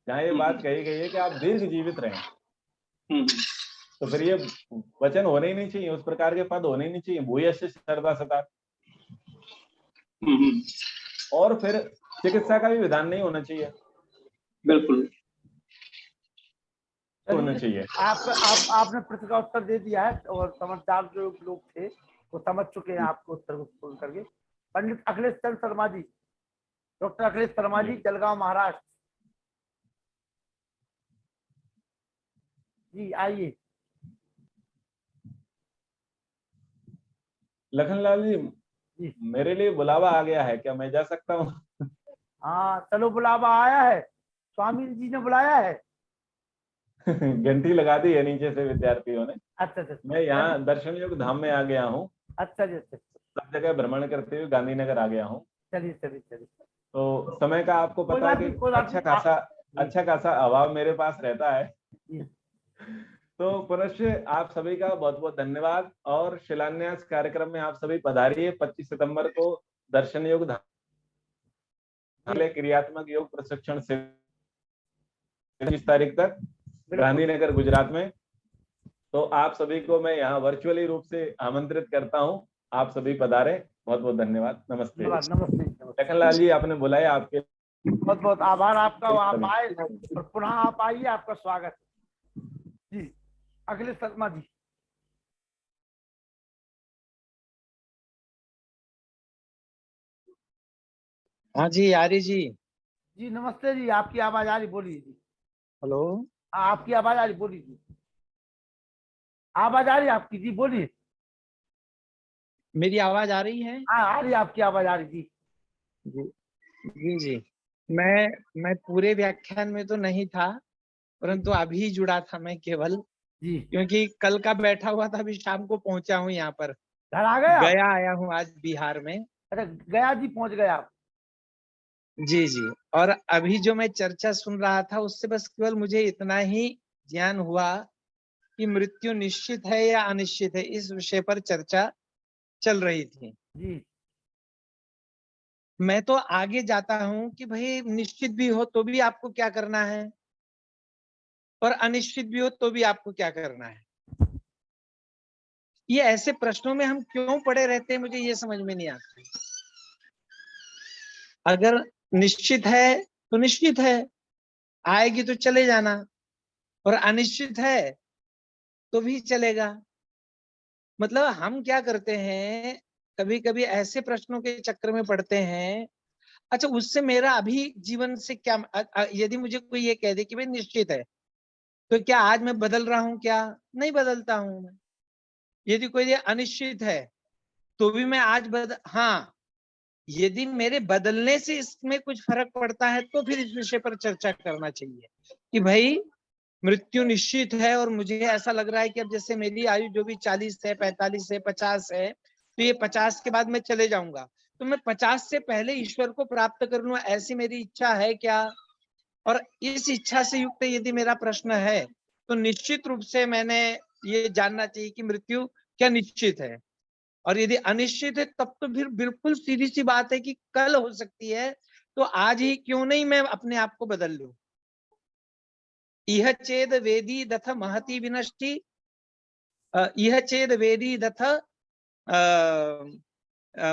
जहाँ ये बात कही गई है कि आप दीर्घ जीवित रहें, तो फिर ये वचन होने ही नहीं चाहिए, उस प्रकार के पद होने ही नहीं चाहिए, भूयश्च शरदा सतात। और फिर चिकित्सा का भी विधान नहीं होना चाहिए, बिल्कुल होना चाहिए। आपने प्रश्न का उत्तर दे दिया है और समझदार जो लोग थे वो समझ चुके हैं आपको उत्तर को सुन करके। पंडित अखिलेश चंद्र शर्मा जी, डॉक्टर अखिलेश शर्मा जी, जलगांव महाराष्ट्र जी, आइए। लखनलाल जी, मेरे लिए बुलावा आ गया है, क्या मैं जा सकता हूँ? हाँ चलो, बुलावा आया है, स्वामी जी ने बुलाया है। घंटी लगा दी है नीचे से विद्यार्थियों ने। अच्छा, मैं यहाँ दर्शन योग धाम में आ गया हूँ। अच्छा जी, अच्छा, सब जगह भ्रमण करते हुए गांधीनगर आ गया हूँ। चलिए चलिए चलिए। तो समय का आपको पता है कि अच्छा खासा अभाव मेरे पास रहता है। तो पुनश्च आप सभी का बहुत बहुत धन्यवाद, और शिलान्यास कार्यक्रम में आप सभी पधारिए। 25 सितंबर को दर्शन योग धाम क्रियात्मक योग प्रशिक्षण से 20 तारीख तक गांधीनगर गुजरात में। तो आप सभी को मैं यहाँ वर्चुअली रूप से आमंत्रित करता हूँ, आप सभी पधारे। बहुत बहुत धन्यवाद। नमस्ते। नमस्ते। लखनलाल जी, आपने बुलाया, आपके बहुत बहुत आभार आपका, आप आए और पुनः आप आइए, आपका स्वागत जी। अखिलेश शर्मा जी। हाँ जी आर्य जी। जी नमस्ते जी, आपकी आवाज आ रही, बोलिए जी। हेलो, आपकी आवाज आ रही, बोलिए जी। आवाज आ रही आपकी जी, बोलिए। मेरी आवाज आ रही है? हाँ आ रही, आपकी आवाज आ रही जी। जी जी। मैं पूरे व्याख्यान में तो नहीं था, परंतु अभी जुड़ा था मैं केवल जी, क्योंकि कल का बैठा हुआ था, अभी शाम को पहुंचा हूँ यहाँ पर। घर आ गए आप? गया आया हूँ आज बिहार में। अच्छा, गया जी पहुंच गए आप? जी जी। और अभी जो मैं चर्चा सुन रहा था उससे बस केवल मुझे इतना ही ज्ञान हुआ कि मृत्यु निश्चित है या अनिश्चित है, इस विषय पर चर्चा चल रही थी जी। मैं तो आगे जाता हूं कि भाई निश्चित भी हो तो भी आपको क्या करना है, और अनिश्चित भी हो तो भी आपको क्या करना है। ये ऐसे प्रश्नों में हम क्यों पड़े रहते हैं, मुझे ये समझ में नहीं आता। अगर निश्चित है तो निश्चित है, आएगी तो चले जाना, और अनिश्चित है तो भी चलेगा। मतलब हम क्या करते हैं, कभी कभी ऐसे प्रश्नों के चक्कर में पड़ते हैं। अच्छा, उससे मेरा अभी जीवन से क्या, यदि मुझे कोई ये कह दे कि भाई निश्चित है, तो क्या आज मैं बदल रहा हूं? क्या नहीं बदलता हूं मैं। यदि कोई ये अनिश्चित है तो भी मैं आज हाँ, यदि मेरे बदलने से इसमें कुछ फर्क पड़ता है तो फिर इस विषय पर चर्चा करना चाहिए कि भाई मृत्यु निश्चित है, और मुझे ऐसा लग रहा है कि अब जैसे मेरी आयु जो भी 40 है, 45 है, 50 है, तो ये 50 के बाद मैं चले जाऊंगा, तो मैं 50 से पहले ईश्वर को प्राप्त कर लूं, ऐसी मेरी इच्छा है क्या? और इस इच्छा से युक्त यदि मेरा प्रश्न है तो निश्चित रूप से मैंने ये जानना चाहिए कि मृत्यु क्या निश्चित है, और यदि अनिश्चित है तब तो फिर बिल्कुल सीधी सी बात है कि कल हो सकती है, तो आज ही क्यों नहीं मैं अपने आप को बदल लूं। इह चेद वेदी दथ महति विनष्टि यह चेद वेदीदथ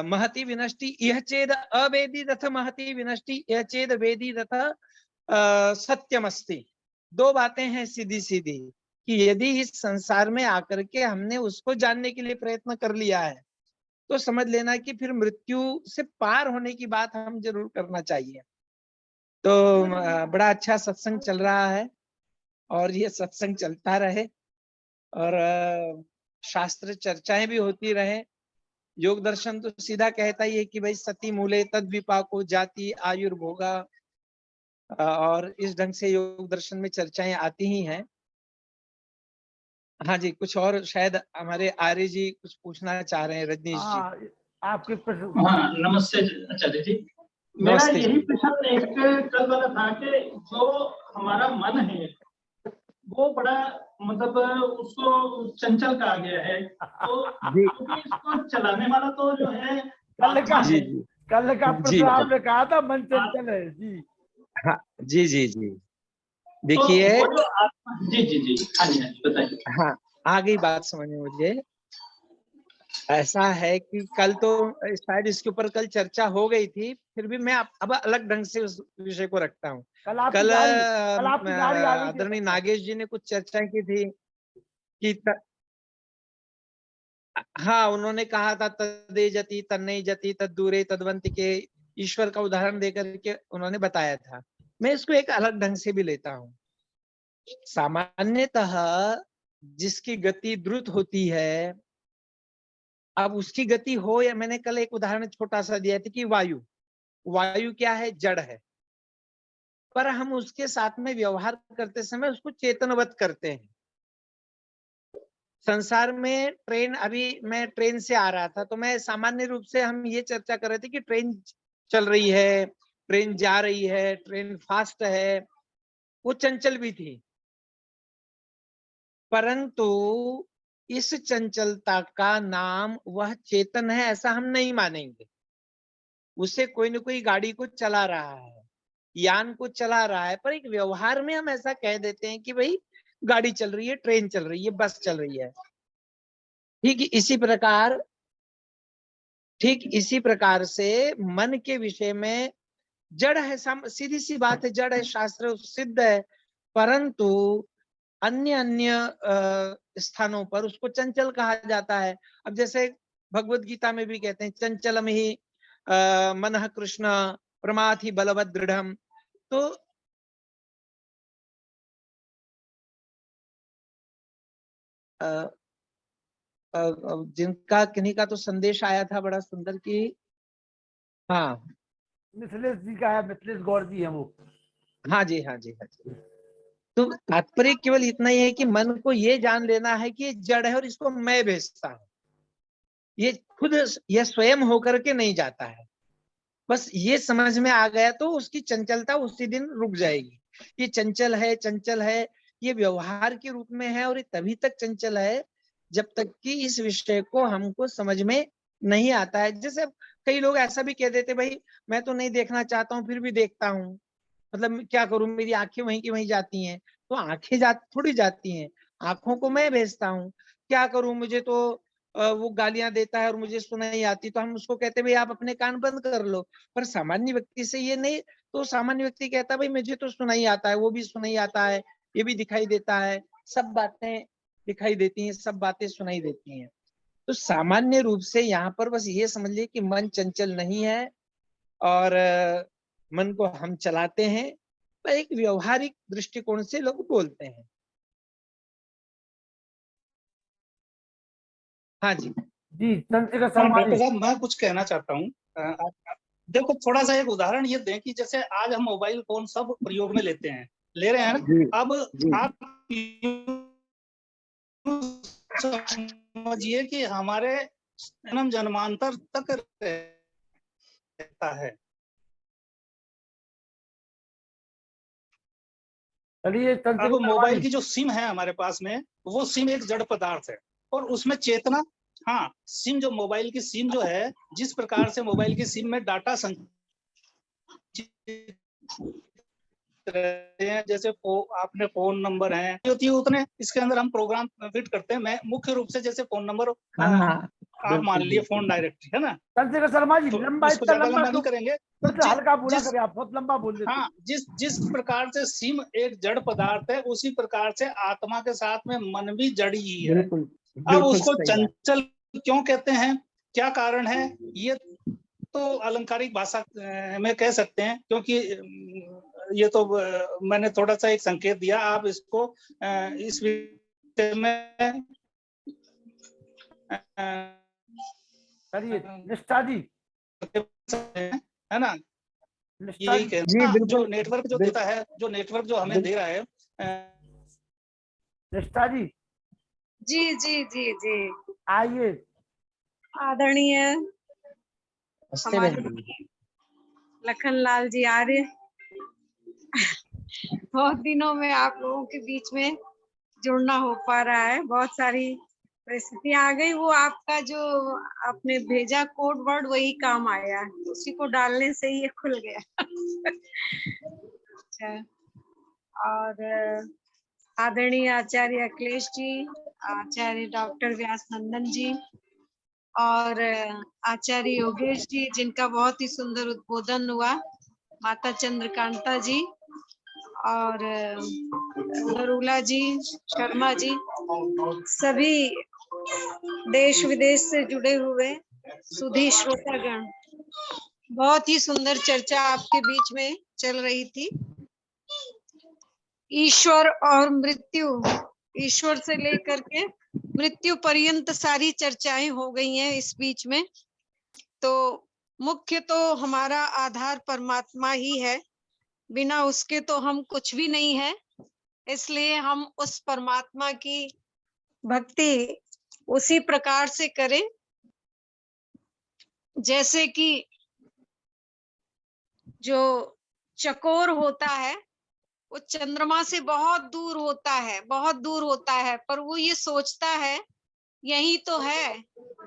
महति विनष्टि, यह चेद अवेदीदथ महति विनष्टि, यह चेद वेदीदथ सत्यमस्ति। दो बातें हैं सीधी सीधी कि यदि इस संसार में आकर के हमने उसको जानने के लिए प्रयत्न कर लिया है तो समझ लेना कि फिर मृत्यु से पार होने की बात हम जरूर करना चाहिए। तो बड़ा अच्छा सत्संग चल रहा है और ये सत्संग चलता रहे और शास्त्र चर्चाएं भी होती रहे। योग दर्शन तो सीधा कहता ही है कि भाई सती मूले तद विपाको जाति आयुर्भोगा, और इस ढंग से योग दर्शन में चर्चाएं आती ही हैं। हाँ जी, कुछ और शायद हमारे आर्य जी कुछ पूछना चाह रहे हैं। रजनीश जी आपके प्रश्न। हाँ, नमस्ते आचार्य जी। मेरा नमस्ते यही जी। प्रश्न एक कल वाला था कि जो हमारा मन है वो बड़ा मतलब उसको चंचल कहा गया है, तो क्योंकि इसको चलाने वाला तो जो है कल का जी कल का प्रश्न आपने कहा था मन चंचल है जी। हाँ जी जी जी, तो देखिए वो जो जी जी जी, हाँ जी बताइए। हाँ, आ गई बात समझ में मुझे। ऐसा है कि कल तो शायद इसके ऊपर कल चर्चा हो गई थी, फिर भी मैं अब अलग ढंग से उस विषय को रखता हूँ। कल आपकी गाड़ी आ गई थी। आदरणीय नागेश जी ने कुछ चर्चा की थी कि हाँ, उन्होंने कहा था तदे जति तन्नई जति तद दूरे तदवंति के, ईश्वर का उदाहरण देकर के उन्होंने बताया था। मैं इसको एक अलग ढंग से भी लेता हूँ। सामान्यतः जिसकी गति द्रुत होती है, अब उसकी गति हो या, मैंने कल एक उदाहरण छोटा सा दिया था कि वायु क्या है, जड़ है, पर हम उसके साथ में व्यवहार करते समय उसको चेतनवत करते हैं। संसार में ट्रेन, अभी मैं ट्रेन से आ रहा था तो मैं सामान्य रूप से हम ये चर्चा कर रहे थे कि ट्रेन चल रही है, ट्रेन जा रही है, ट्रेन फास्ट है, वो चंचल भी थी, परंतु इस चंचलता का नाम वह चेतन है ऐसा हम नहीं मानेंगे। उसे कोई न कोई गाड़ी को चला रहा है, यान को चला रहा है, पर एक व्यवहार में हम ऐसा कह देते हैं कि भाई गाड़ी चल रही है, ट्रेन चल रही है, बस चल रही है। ठीक इसी प्रकार से मन के विषय में जड़ है, सीधी सी बात है, जड़ है, शास्त्र सिद्ध है, परंतु अन्य अन्य स्थानों पर उसको चंचल कहा जाता है। अब जैसे भगवत गीता में भी कहते हैं चंचलम ही मनः कृष्ण प्रमाथि बलवत दृढ़म। तो जिनका किन्हीं का तो संदेश आया था बड़ा सुंदर कि हाँ, मिथिलेश जी का है, मिथिलेश गौर जी है वो। हाँ जी हाँ जी हाँ जी। तो तात्पर्य केवल इतना ही है कि मन को ये जान लेना है कि ये जड़ है और इसको मैं भेजता हूँ। ये खुद, यह स्वयं होकर के नहीं जाता है। बस ये समझ में आ गया तो उसकी चंचलता उसी दिन रुक जाएगी। ये चंचल है, चंचल है, ये व्यवहार के रूप में है और ये तभी तक चंचल है जब तक कि इस विषय को हमको समझ में नहीं आता है। जैसे कई लोग ऐसा भी कह देते, भाई मैं तो नहीं देखना चाहता हूँ फिर भी देखता हूँ, मतलब क्या करूं, मेरी आंखें वहीं की वहीं जाती हैं। तो आंखें थोड़ी जाती हैं, आंखों को मैं भेजता हूँ। क्या करूं, मुझे तो वो गालियां देता है और मुझे सुनाई आती, तो हम उसको कहते हैं भाई आप अपने कान बंद कर लो। पर सामान्य व्यक्ति से ये नहीं, तो सामान्य व्यक्ति कहता है भाई मुझे तो सुनाई आता है, वो भी सुनाई आता है, ये भी दिखाई देता है, सब बातें दिखाई देती हैं, सब बातें सुनाई देती हैं। तो सामान्य रूप से यहाँ पर बस ये समझ लीजिए कि मन चंचल नहीं है और मन को हम चलाते हैं, पर एक व्यवहारिक दृष्टिकोण से लोग बोलते हैं। हाँ जी जी, चंद्रिका हाँ, शर्मा डॉक्टर जी। साहब मैं कुछ कहना चाहता हूँ। देखो थोड़ा सा एक उदाहरण ये दें कि जैसे आज हम मोबाइल फोन सब प्रयोग में लेते हैं, ले रहे हैं ना। अब आप समझिए कि हमारे जन्म जन्मांतर तक रहता है। चलिए अब मोबाइल की जो सिम है हमारे पास में, वो सिम एक जड़ पदार्थ है और उसमें चेतना, हाँ, सिम जो मोबाइल की सिम जो है, जिस प्रकार से मोबाइल की सिम में डाटा संचित रहते हैं, जैसे आपने फोन नंबर है होती है उतने इसके अंदर हम प्रोग्राम फिट करते हैं। मैं मुख्य रूप से जैसे फोन नंबर आप मान लीजिए फोन डायरेक्टरी है ना, चंद्रशेखर शर्मा जी तो लंबा, इसको इतना ज्यादा लंबा लंबा नहीं क्यों? करेंगे। फिर से हल्का बोला करें, आप बहुत लंबा बोल देते हैं। हाँ, जिस प्रकार से सिम एक जड़ पदार्थ है, उसी प्रकार से आत्मा के साथ में मन भी जड़ ही है। अब उसको चंचल क्यों कहते हैं, क्या कारण है, ये तो अलंकारिक भाषा में कह सकते हैं, क्योंकि ये तो मैंने थोड़ा सा एक संकेत दिया, आप इसको इस विषय में चलिए निष्ठा जी, है ना, यही कहना। जो नेटवर्क जो देता है, जो नेटवर्क जो हमें दे रहा है निष्ठा जी। जी जी जी जी आइए। आदरणीय हमारे लखनलाल जी आर्य, बहुत दिनों में आप लोगों के बीच में जुड़ना हो पा रहा है। बहुत सारी परिस्थितियां आ गई, वो आपका जो आपने भेजा कोड वर्ड वही काम आया, उसी को डालने से ही ये खुल गया। अच्छा, और आदरणीय आचार्य अखिलेश जी, आचार्य डॉक्टर व्यास नंदन जी और आचार्य योगेश जी, जिनका बहुत ही सुंदर उद्बोधन हुआ, माता चंद्रकांता जी और नरूला जी, शर्मा जी, सभी देश विदेश से जुड़े हुए सुधी श्रोतागण, बहुत ही सुंदर चर्चा आपके बीच में चल रही थी। ईश्वर और मृत्यु, ईश्वर से लेकर के मृत्यु पर्यंत सारी चर्चाएं हो गई हैं इस बीच में। तो मुख्य तो हमारा आधार परमात्मा ही है, बिना उसके तो हम कुछ भी नहीं है। इसलिए हम उस परमात्मा की भक्ति उसी प्रकार से करें जैसे कि जो चकोर होता है वो चंद्रमा से बहुत दूर होता है, बहुत दूर होता है, पर वो ये सोचता है यही तो है,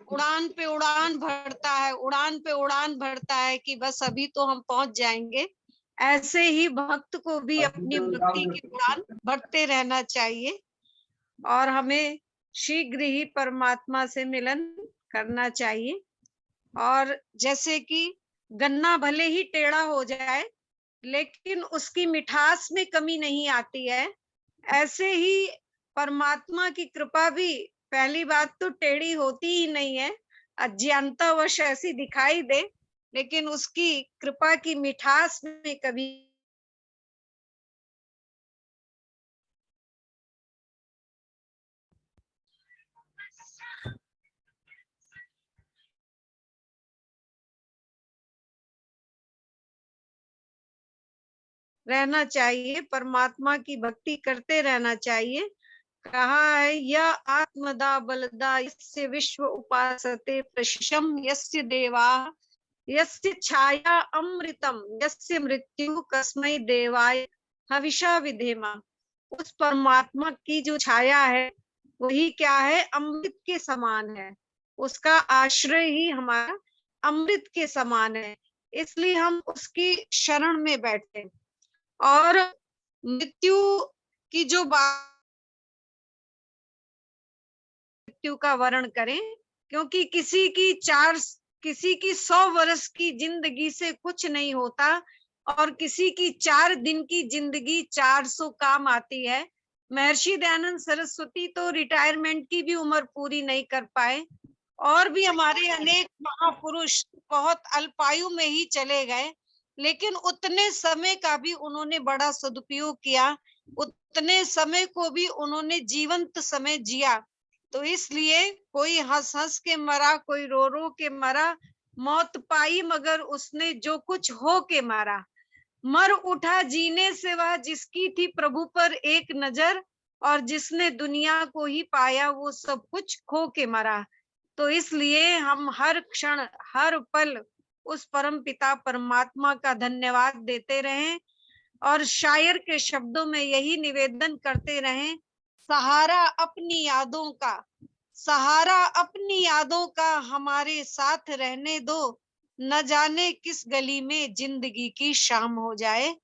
उड़ान पे उड़ान भरता है, उड़ान पे उड़ान भरता है कि बस अभी तो हम पहुंच जाएंगे। ऐसे ही भक्त को भी अपनी भक्ति की उड़ान भरते रहना चाहिए और हमें शीघ्र ही परमात्मा से मिलन करना चाहिए। और जैसे कि गन्ना भले ही टेढ़ा हो जाए लेकिन उसकी मिठास में कमी नहीं आती है, ऐसे ही परमात्मा की कृपा भी पहली बात तो टेढ़ी होती ही नहीं है, अज्ञानतावश ऐसी दिखाई दे, लेकिन उसकी कृपा की मिठास में कभी रहना चाहिए, परमात्मा की भक्ति करते रहना चाहिए। कहा है यह आत्मदा बलदा यस्य विश्व उपासते प्रशम यस्य देवा यस्य छाया अमृतम यस्य मृत्यु कस्मै देवाय हविषा विधेमा। उस परमात्मा की जो छाया है वही क्या है, अमृत के समान है, उसका आश्रय ही हमारा अमृत के समान है, इसलिए हम उसकी शरण में बैठे और मृत्यु की जो बात मृत्यु का वर्ण करें, क्योंकि किसी की 100 वर्ष की जिंदगी से कुछ नहीं होता और किसी की 4 दिन की जिंदगी 400 काम आती है। महर्षि दयानंद सरस्वती तो रिटायरमेंट की भी उम्र पूरी नहीं कर पाए और भी हमारे अनेक महापुरुष बहुत अल्पायु में ही चले गए, लेकिन उतने समय का भी उन्होंने बड़ा सदुपयोग किया, उतने समय को भी उन्होंने जीवंत समय जिया। तो इसलिए कोई हंस हंस के मरा, कोई रो रो के मरा, मौत पाई मगर उसने जो कुछ हो के मारा। मर उठा जीने से वह जिसकी थी प्रभु पर एक नजर, और जिसने दुनिया को ही पाया वो सब कुछ खो के मरा। तो इसलिए हम हर क्षण हर पल उस परम पिता परमात्मा का धन्यवाद देते रहें और शायर के शब्दों में यही निवेदन करते रहें, सहारा अपनी यादों का, सहारा अपनी यादों का हमारे साथ रहने दो, न जाने किस गली में जिंदगी की शाम हो जाए।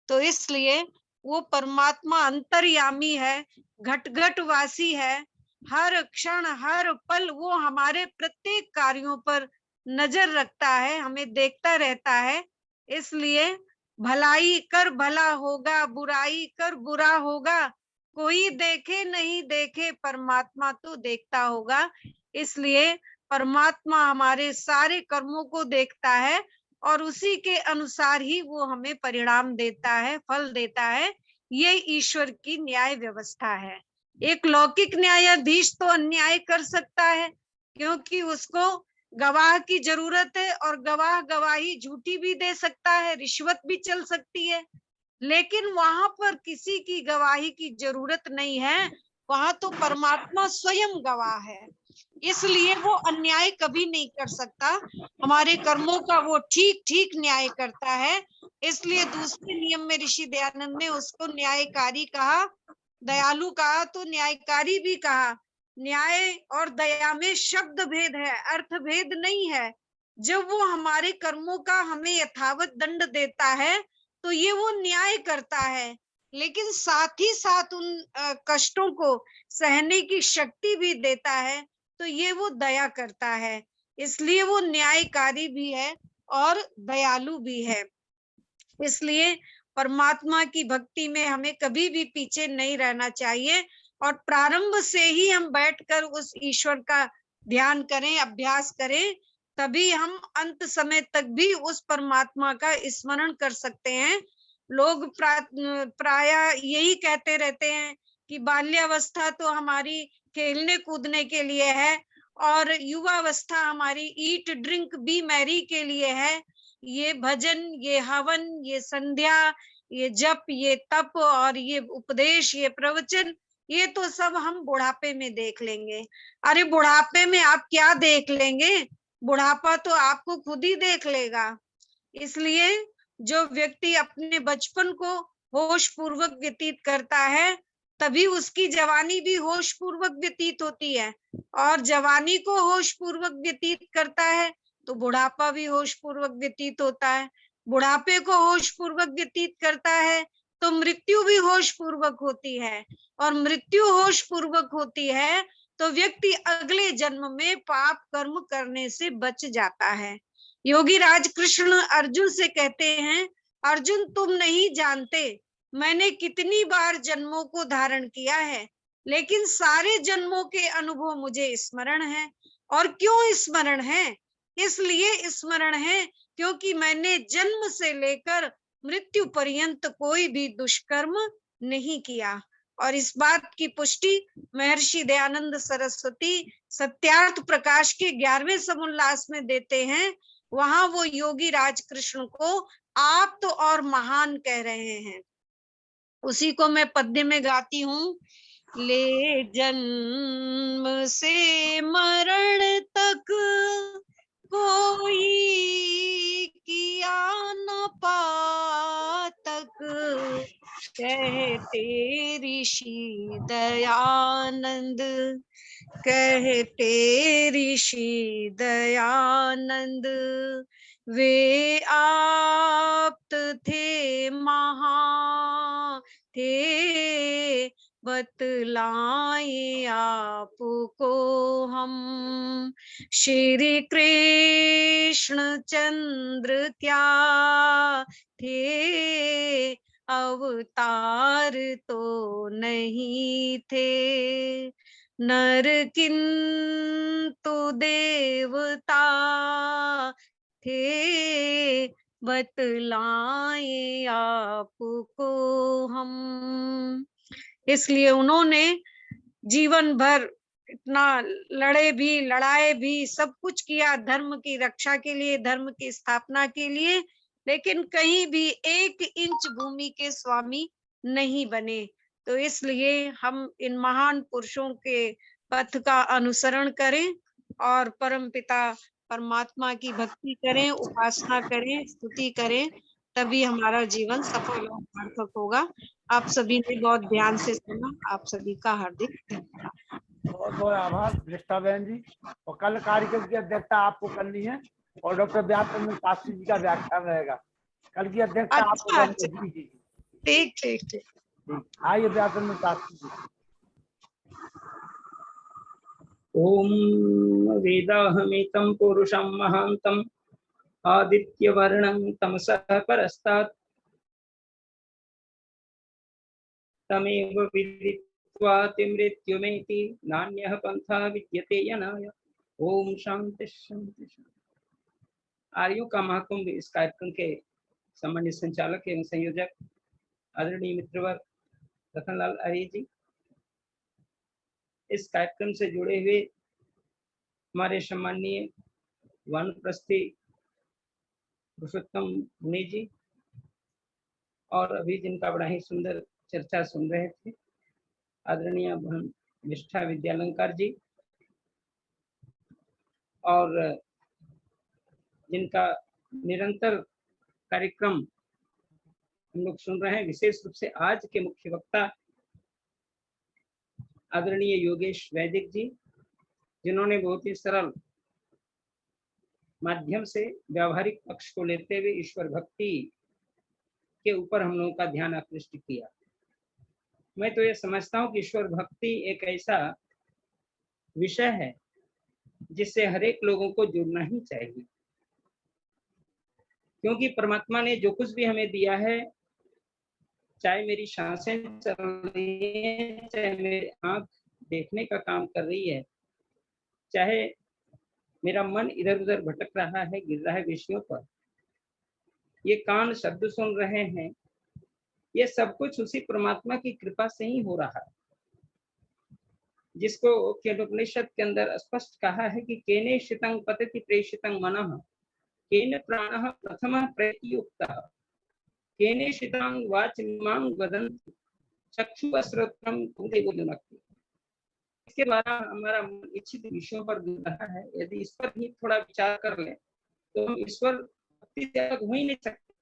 तो तो इसलिए वो परमात्मा अंतर्यामी है, घट घट वासी है। हर क्षण हर पल वो हमारे प्रत्येक कार्यों पर नजर रखता है, हमें देखता रहता है। इसलिए भलाई कर भला होगा, बुराई कर बुरा होगा, कोई देखे नहीं देखे परमात्मा तो देखता होगा। इसलिए परमात्मा हमारे सारे कर्मों को देखता है और उसी के अनुसार ही वो हमें परिणाम देता है, फल देता है। ये ईश्वर की न्याय व्यवस्था है। एक लौकिक न्यायाधीश तो अन्याय कर सकता है क्योंकि उसको गवाह की जरूरत है और गवाह गवाही झूठी भी दे सकता है, रिश्वत भी चल सकती है। लेकिन वहां पर किसी की गवाही की जरूरत नहीं है, वहां तो परमात्मा स्वयं गवाह है। इसलिए वो अन्याय कभी नहीं कर सकता, हमारे कर्मों का वो ठीक ठीक न्याय करता है। इसलिए दूसरे नियम में ऋषि दयानंद ने उसको न्यायकारी कहा, दयालु कहा तो न्यायकारी भी कहा। न्याय और दया में शब्द भेद है, अर्थ भेद नहीं है। जब वो हमारे कर्मों का हमें यथावत दंड देता है तो ये वो न्याय करता है, लेकिन साथ ही साथ उन कष्टों को सहने की शक्ति भी देता है, तो ये वो दया करता है। इसलिए वो न्यायकारी भी है और दयालु भी है। इसलिए परमात्मा की भक्ति में हमें कभी भी पीछे नहीं रहना चाहिए और प्रारंभ से ही हम बैठकर उस ईश्वर का ध्यान करें, अभ्यास करें, तभी हम अंत समय तक भी उस परमात्मा का स्मरण कर सकते हैं। लोग प्रायः यही कहते रहते हैं कि बाल्यावस्था तो हमारी खेलने कूदने के लिए है और युवावस्था हमारी ईट ड्रिंक बी मैरी के लिए है। ये भजन, ये हवन, ये संध्या, ये जप, ये तप और ये उपदेश, ये प्रवचन, ये तो सब हम बुढ़ापे में देख लेंगे। अरे बुढ़ापे में आप क्या देख लेंगे, बुढ़ापा तो आपको खुद ही देख लेगा। इसलिए जो व्यक्ति अपने बचपन को होश पूर्वक व्यतीत करता है तभी उसकी जवानी भी होश पूर्वक व्यतीत होती है, और जवानी को होश पूर्वक व्यतीत करता है तो बुढ़ापा भी होश पूर्वक व्यतीत होता है। बुढ़ापे को होश पूर्वक व्यतीत करता है तो मृत्यु भी होश पूर्वक होती है, और मृत्यु होश पूर्वक होती है तो व्यक्ति अगले जन्म में पाप कर्म करने से बच जाता है। योगी राज कृष्ण अर्जुन से कहते हैं, अर्जुन तुम नहीं जानते मैंने कितनी बार जन्मों को धारण किया है, लेकिन सारे जन्मों के अनुभव मुझे स्मरण है। और क्यों स्मरण है? इसलिए स्मरण है क्योंकि मैंने जन्म से लेकर मृत्यु पर्यंत कोई भी दुष्कर्म नहीं किया। और इस बात की पुष्टि महर्षि दयानंद सरस्वती सत्यार्थ प्रकाश के 11वें समुल्लास में देते हैं। वहां वो योगी राज कृष्ण को आप तो और महान कह रहे हैं। उसी को मैं पद्य में गाती हूँ। ले जन्म से मरण तक कोई किया न पातक, कहते ऋषि दयानंद, कहते ऋषि दयानंद। वे आप्त थे महा थे, बतलाए आपको हम। श्री कृष्ण चंद्र क्या थे, अवतार तो नहीं थे। नर किंतु देवता थे, बतलाए आपको हम। इसलिए उन्होंने जीवन भर इतना लड़े भी, लड़ाए भी, सब कुछ किया धर्म की रक्षा के लिए, धर्म की स्थापना के लिए, लेकिन कहीं भी 1 इंच भूमि के स्वामी नहीं बने। तो इसलिए हम इन महान पुरुषों के पथ का अनुसरण करें और परमपिता परमात्मा की भक्ति करें, उपासना करें, स्तुति करें, तभी हमारा जीवन सफल और सार्थक होगा। आप सभी ने बहुत ध्यान से सुना, आप सभी का हार्दिक धन्यवाद। बहुत बहुत आभार निष्ठा बहन जी। और कल कार्यक्रम की अध्यक्षता आपको करनी है और डॉक्टर व्यास चंद्र शास्त्री जी का व्याख्यान रहेगा। कल की अध्यक्षता आपको करनी है। जी जी। ठीक ठीक ठीक। ठीक, आइए व्याकरण में शास्त्री जी। ओम वेदाहमेतं पुरुषं महान्तं आदित्यवर्णं तमसः परस्तात् तमेव विदित्वाति मृत्युमेति नान्यः पंथा विद्यते यनाय। ओम शांति शांति शांति। आर्यों का महाकुंभ इस कार्यक्रम के सामान्य संचालक एवं संयोजक आदरणीय मित्रवर रतनलाल आर्य जी, इस कार्यक्रम से जुड़े हुए हमारे सम्माननीय वानप्रस्थी पुरुषोत्तम मुनि जी, और अभी जिनका बड़ा ही सुंदर चर्चा सुन रहे थे आदरणीय निष्ठा विद्यालंकार जी, और जिनका निरंतर कार्यक्रम हम लोग सुन रहे हैं, विशेष रूप से आज के मुख्य वक्ता आदरणीय योगेश वैदिक जी, जिन्होंने बहुत ही सरल माध्यम से व्यावहारिक पक्ष को लेते हुए ईश्वर भक्ति के ऊपर हम लोगों का ध्यान आकृष्ट किया। मैं तो ये समझता हूँ कि ईश्वर भक्ति एक ऐसा विषय है जिससे हर एक लोगों को जुड़ना ही चाहिए, क्योंकि परमात्मा ने जो कुछ भी हमें दिया है, चाहे मेरी सांसें चल रही है, चाहे मेरी आंख देखने का काम कर रही है, चाहे मेरा मन इधर उधर भटक रहा है, गिर रहा है विषयों पर, ये कान शब्द सुन रहे हैं, ये सब कुछ उसी परमात्मा की कृपा से ही हो रहा है, जिसको केनोपनिषद के अंदर स्पष्ट कहा है कि केने शितं पतति प्रेषितं मनः केन प्राणः प्रथमः प्रयुक्तः केने शितां वाचमिमां वदन्ति चक्षुश्रोत्रं तदेव जुनक्ति। इसके द्वारा हमारा मन इच्छित विषयों पर गिर रहा है। यदि इस पर भी थोड़ा विचार कर ले तो हम ईश्वर भक्ति से अलग हो ही नहीं सकते।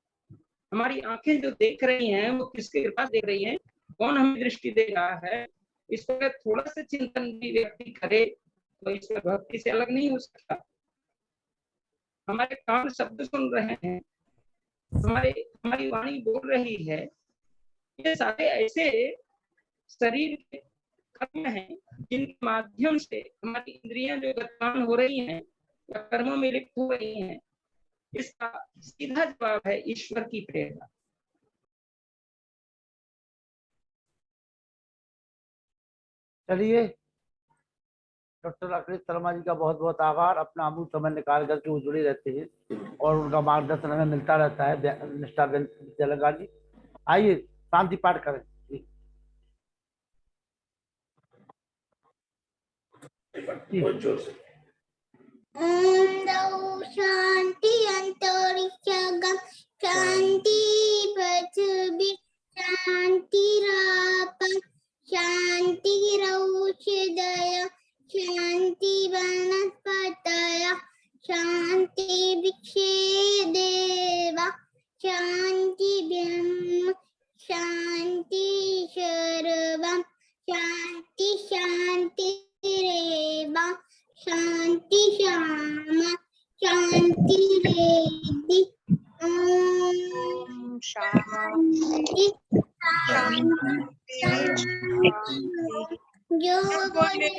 हमारी आंखें जो देख रही हैं वो किसके कृपा देख रही हैं, कौन हमें दृष्टि दे रहा है, इस पर थोड़ा सा चिंतन भी व्यक्ति करे तो ईश्वर भक्ति से अलग नहीं हो सकता। हमारे कान शब्द सुन रहे हैं, हमारी वाणी बोल रही है, ये सारे ऐसे शरीर के कर्म हैं जिनके माध्यम से हमारी इंद्रियां जो गतिमान हो रही हैं या कर्मों में लिप्त हो रही हैं। इसका सीधा जवाब है ईश्वर की प्रेरणा। चलिए, डॉक्टर अखिलेश शर्मा जी का बहुत बहुत आभार। अपना अमूल्य समय निकाल करके वो जुड़े रहते हैं और उनका मार्गदर्शन हमें मिलता रहता है। निष्ठा विद्यालंकार जी, आइए शांति पाठ करें। ओम शांति अंतरिक्षगम शांति पृथ्वी शांति रापं शांति रौषधय शांति वनस्पतय शांति वृक्षे देवा शांति ब्रह्म शांति सर्वं शांति शांति रेवा शांति श्याम शांति रेदि। ओम शांति जो बोले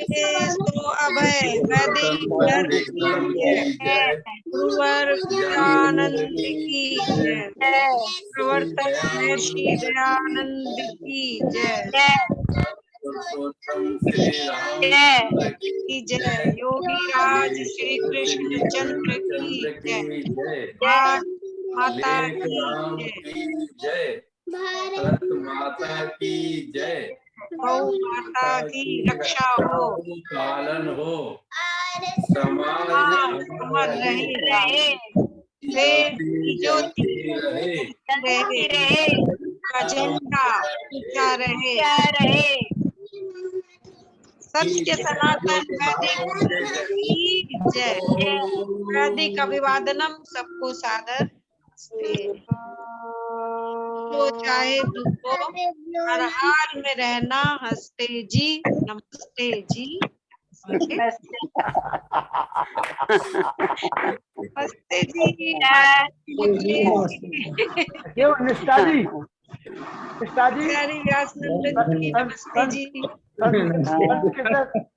सो अभय आनंद की जय, प्रवर्तक महर्षि दयानंद की जय की जय, योगी राज श्री कृष्ण चंद्र की जय, माता की जय, भारत माता की जय, गौ माता की रक्षा हो, पालन हो, समाज रहे, देश की ज्योति रहे, झंडा ऊंचा रहे, सत्य सनातन वैदिक की जय। वैदिक अभिवादनम सबको सादर। तो चाहे दुखो हर हाल में रहना हंसते जी, नमस्ते जी, नमस्ते जी। क्यों निष्ठा जी, निष्ठा जी प्यारी व्यासनंदन जी नमस्ते जी।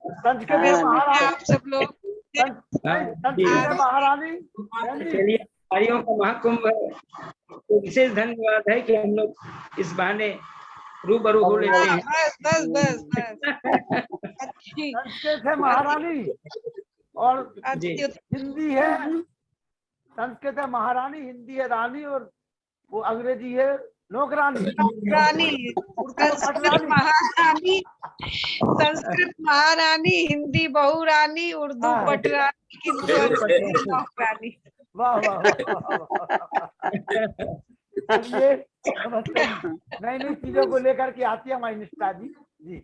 संस्कृत महारानी, आप सब लोग संस्कृत महारानी बहन जी। चलिए, भाइयों का महाकुंभ है, तो विशेष धन्यवाद है कि हम लोग इस बहाने रूबरू हो लेते हैं। बस बस बस अच्छी संस्कृत है महारानी और अच्छी हिंदी है, संस्कृत है महारानी, हिंदी है रानी और वो अंग्रेजी है नौकरानी। रानी, संस्कृत महारानी, संस्कृत महारानी, हिंदी बहुरानी, उर्दू पटरानी, हिंदी बहुरानी। वाह वाह चलिए, नमस्ते। नई नई चीजों को लेकर के आती है हमारी निष्ठा जी। जी,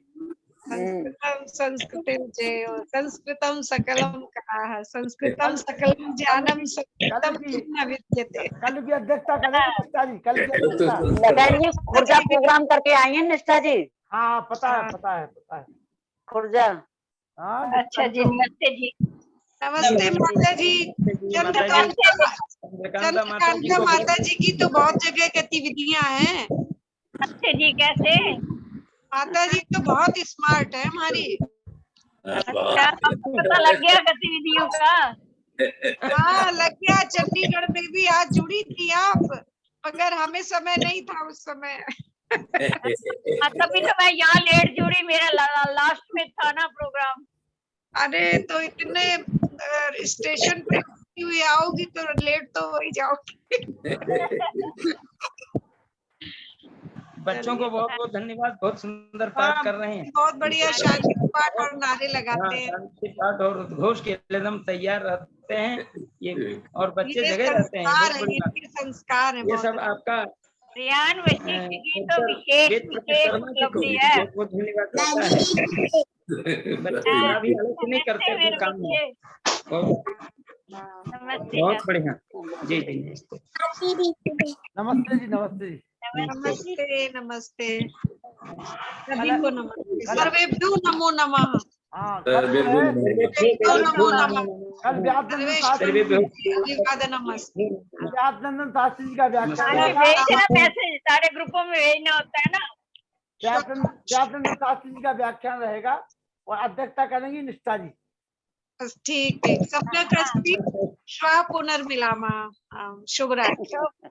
संस्कृतम जयो, संस्कृतम सकलम कहा, संस्कृतम सकलम ज्ञानम, संस्कृतम न विद्यते। कल की अध्यक्षता करेंगे निष्ठा जी, कल की अध्यक्षता। ये खुर्जा प्रोग्राम करके आई है निष्ठा जी। हाँ पता है खुर्जा। हाँ अच्छा जी, नमस्ते जी। नमस्ते माता जी। चंद्रकांता माता जी की तो बहुत जगह गतिविधियां हैं। नमस्ते जी, कैसे? माता जी तो बहुत स्मार्ट है हमारी। अच्छा, पता लग गया गतिविधियों का। हाँ लग गया, चंडीगढ़ में भी आज जुड़ी थी आप, मगर हमें समय नहीं था उस समय। तभी तो मैं यहाँ लेट जुड़ी, मेरा लास्ट में था ना प्रोग्राम। अरे तो इतने स्टेशन पे हुई आओगी तो लेट तो हो ही जाओगी। बच्चों को बहुत बहुत धन्यवाद, बहुत सुंदर पाठ कर रहे हैं। बहुत बढ़िया शांति पाठ और नारे लगाते हैं। शांति पाठ और उद्घोष के लिए एकदम तैयार रहते हैं ये, और बच्चे ये जगह रहते हैं। संस्कार बहुत है, बड़ी बात। इनके संस्कार है ये बहुत सब आपका रियान वशिष्ठ की तो विशेष उपलब्धि है। बहुत धन्यवाद करता है। बच्चे जरा भी आलोचना नहीं करते अपने काम में। बहुत बढ़िया जी जी। नमस्ते जी, नमस्ते जी। नमस्ते नमस्ते सभी को नमस्ते। सर्वेभ्यो नमो नमः। कल नमो नमः। नमस्ते। व्यासनंदन शास्त्री जी का व्याख्यान भेजना मैसेज, सारे ग्रुपों में भेजना होता है ना। व्यासनंदन शास्त्री जी का व्याख्यान रहेगा और अध्यक्षता करेंगी निष्ठा जी। ठीक है, सम्यक् अस्ति, श्वः पुनर्मिलामः। शुभ रात्रि।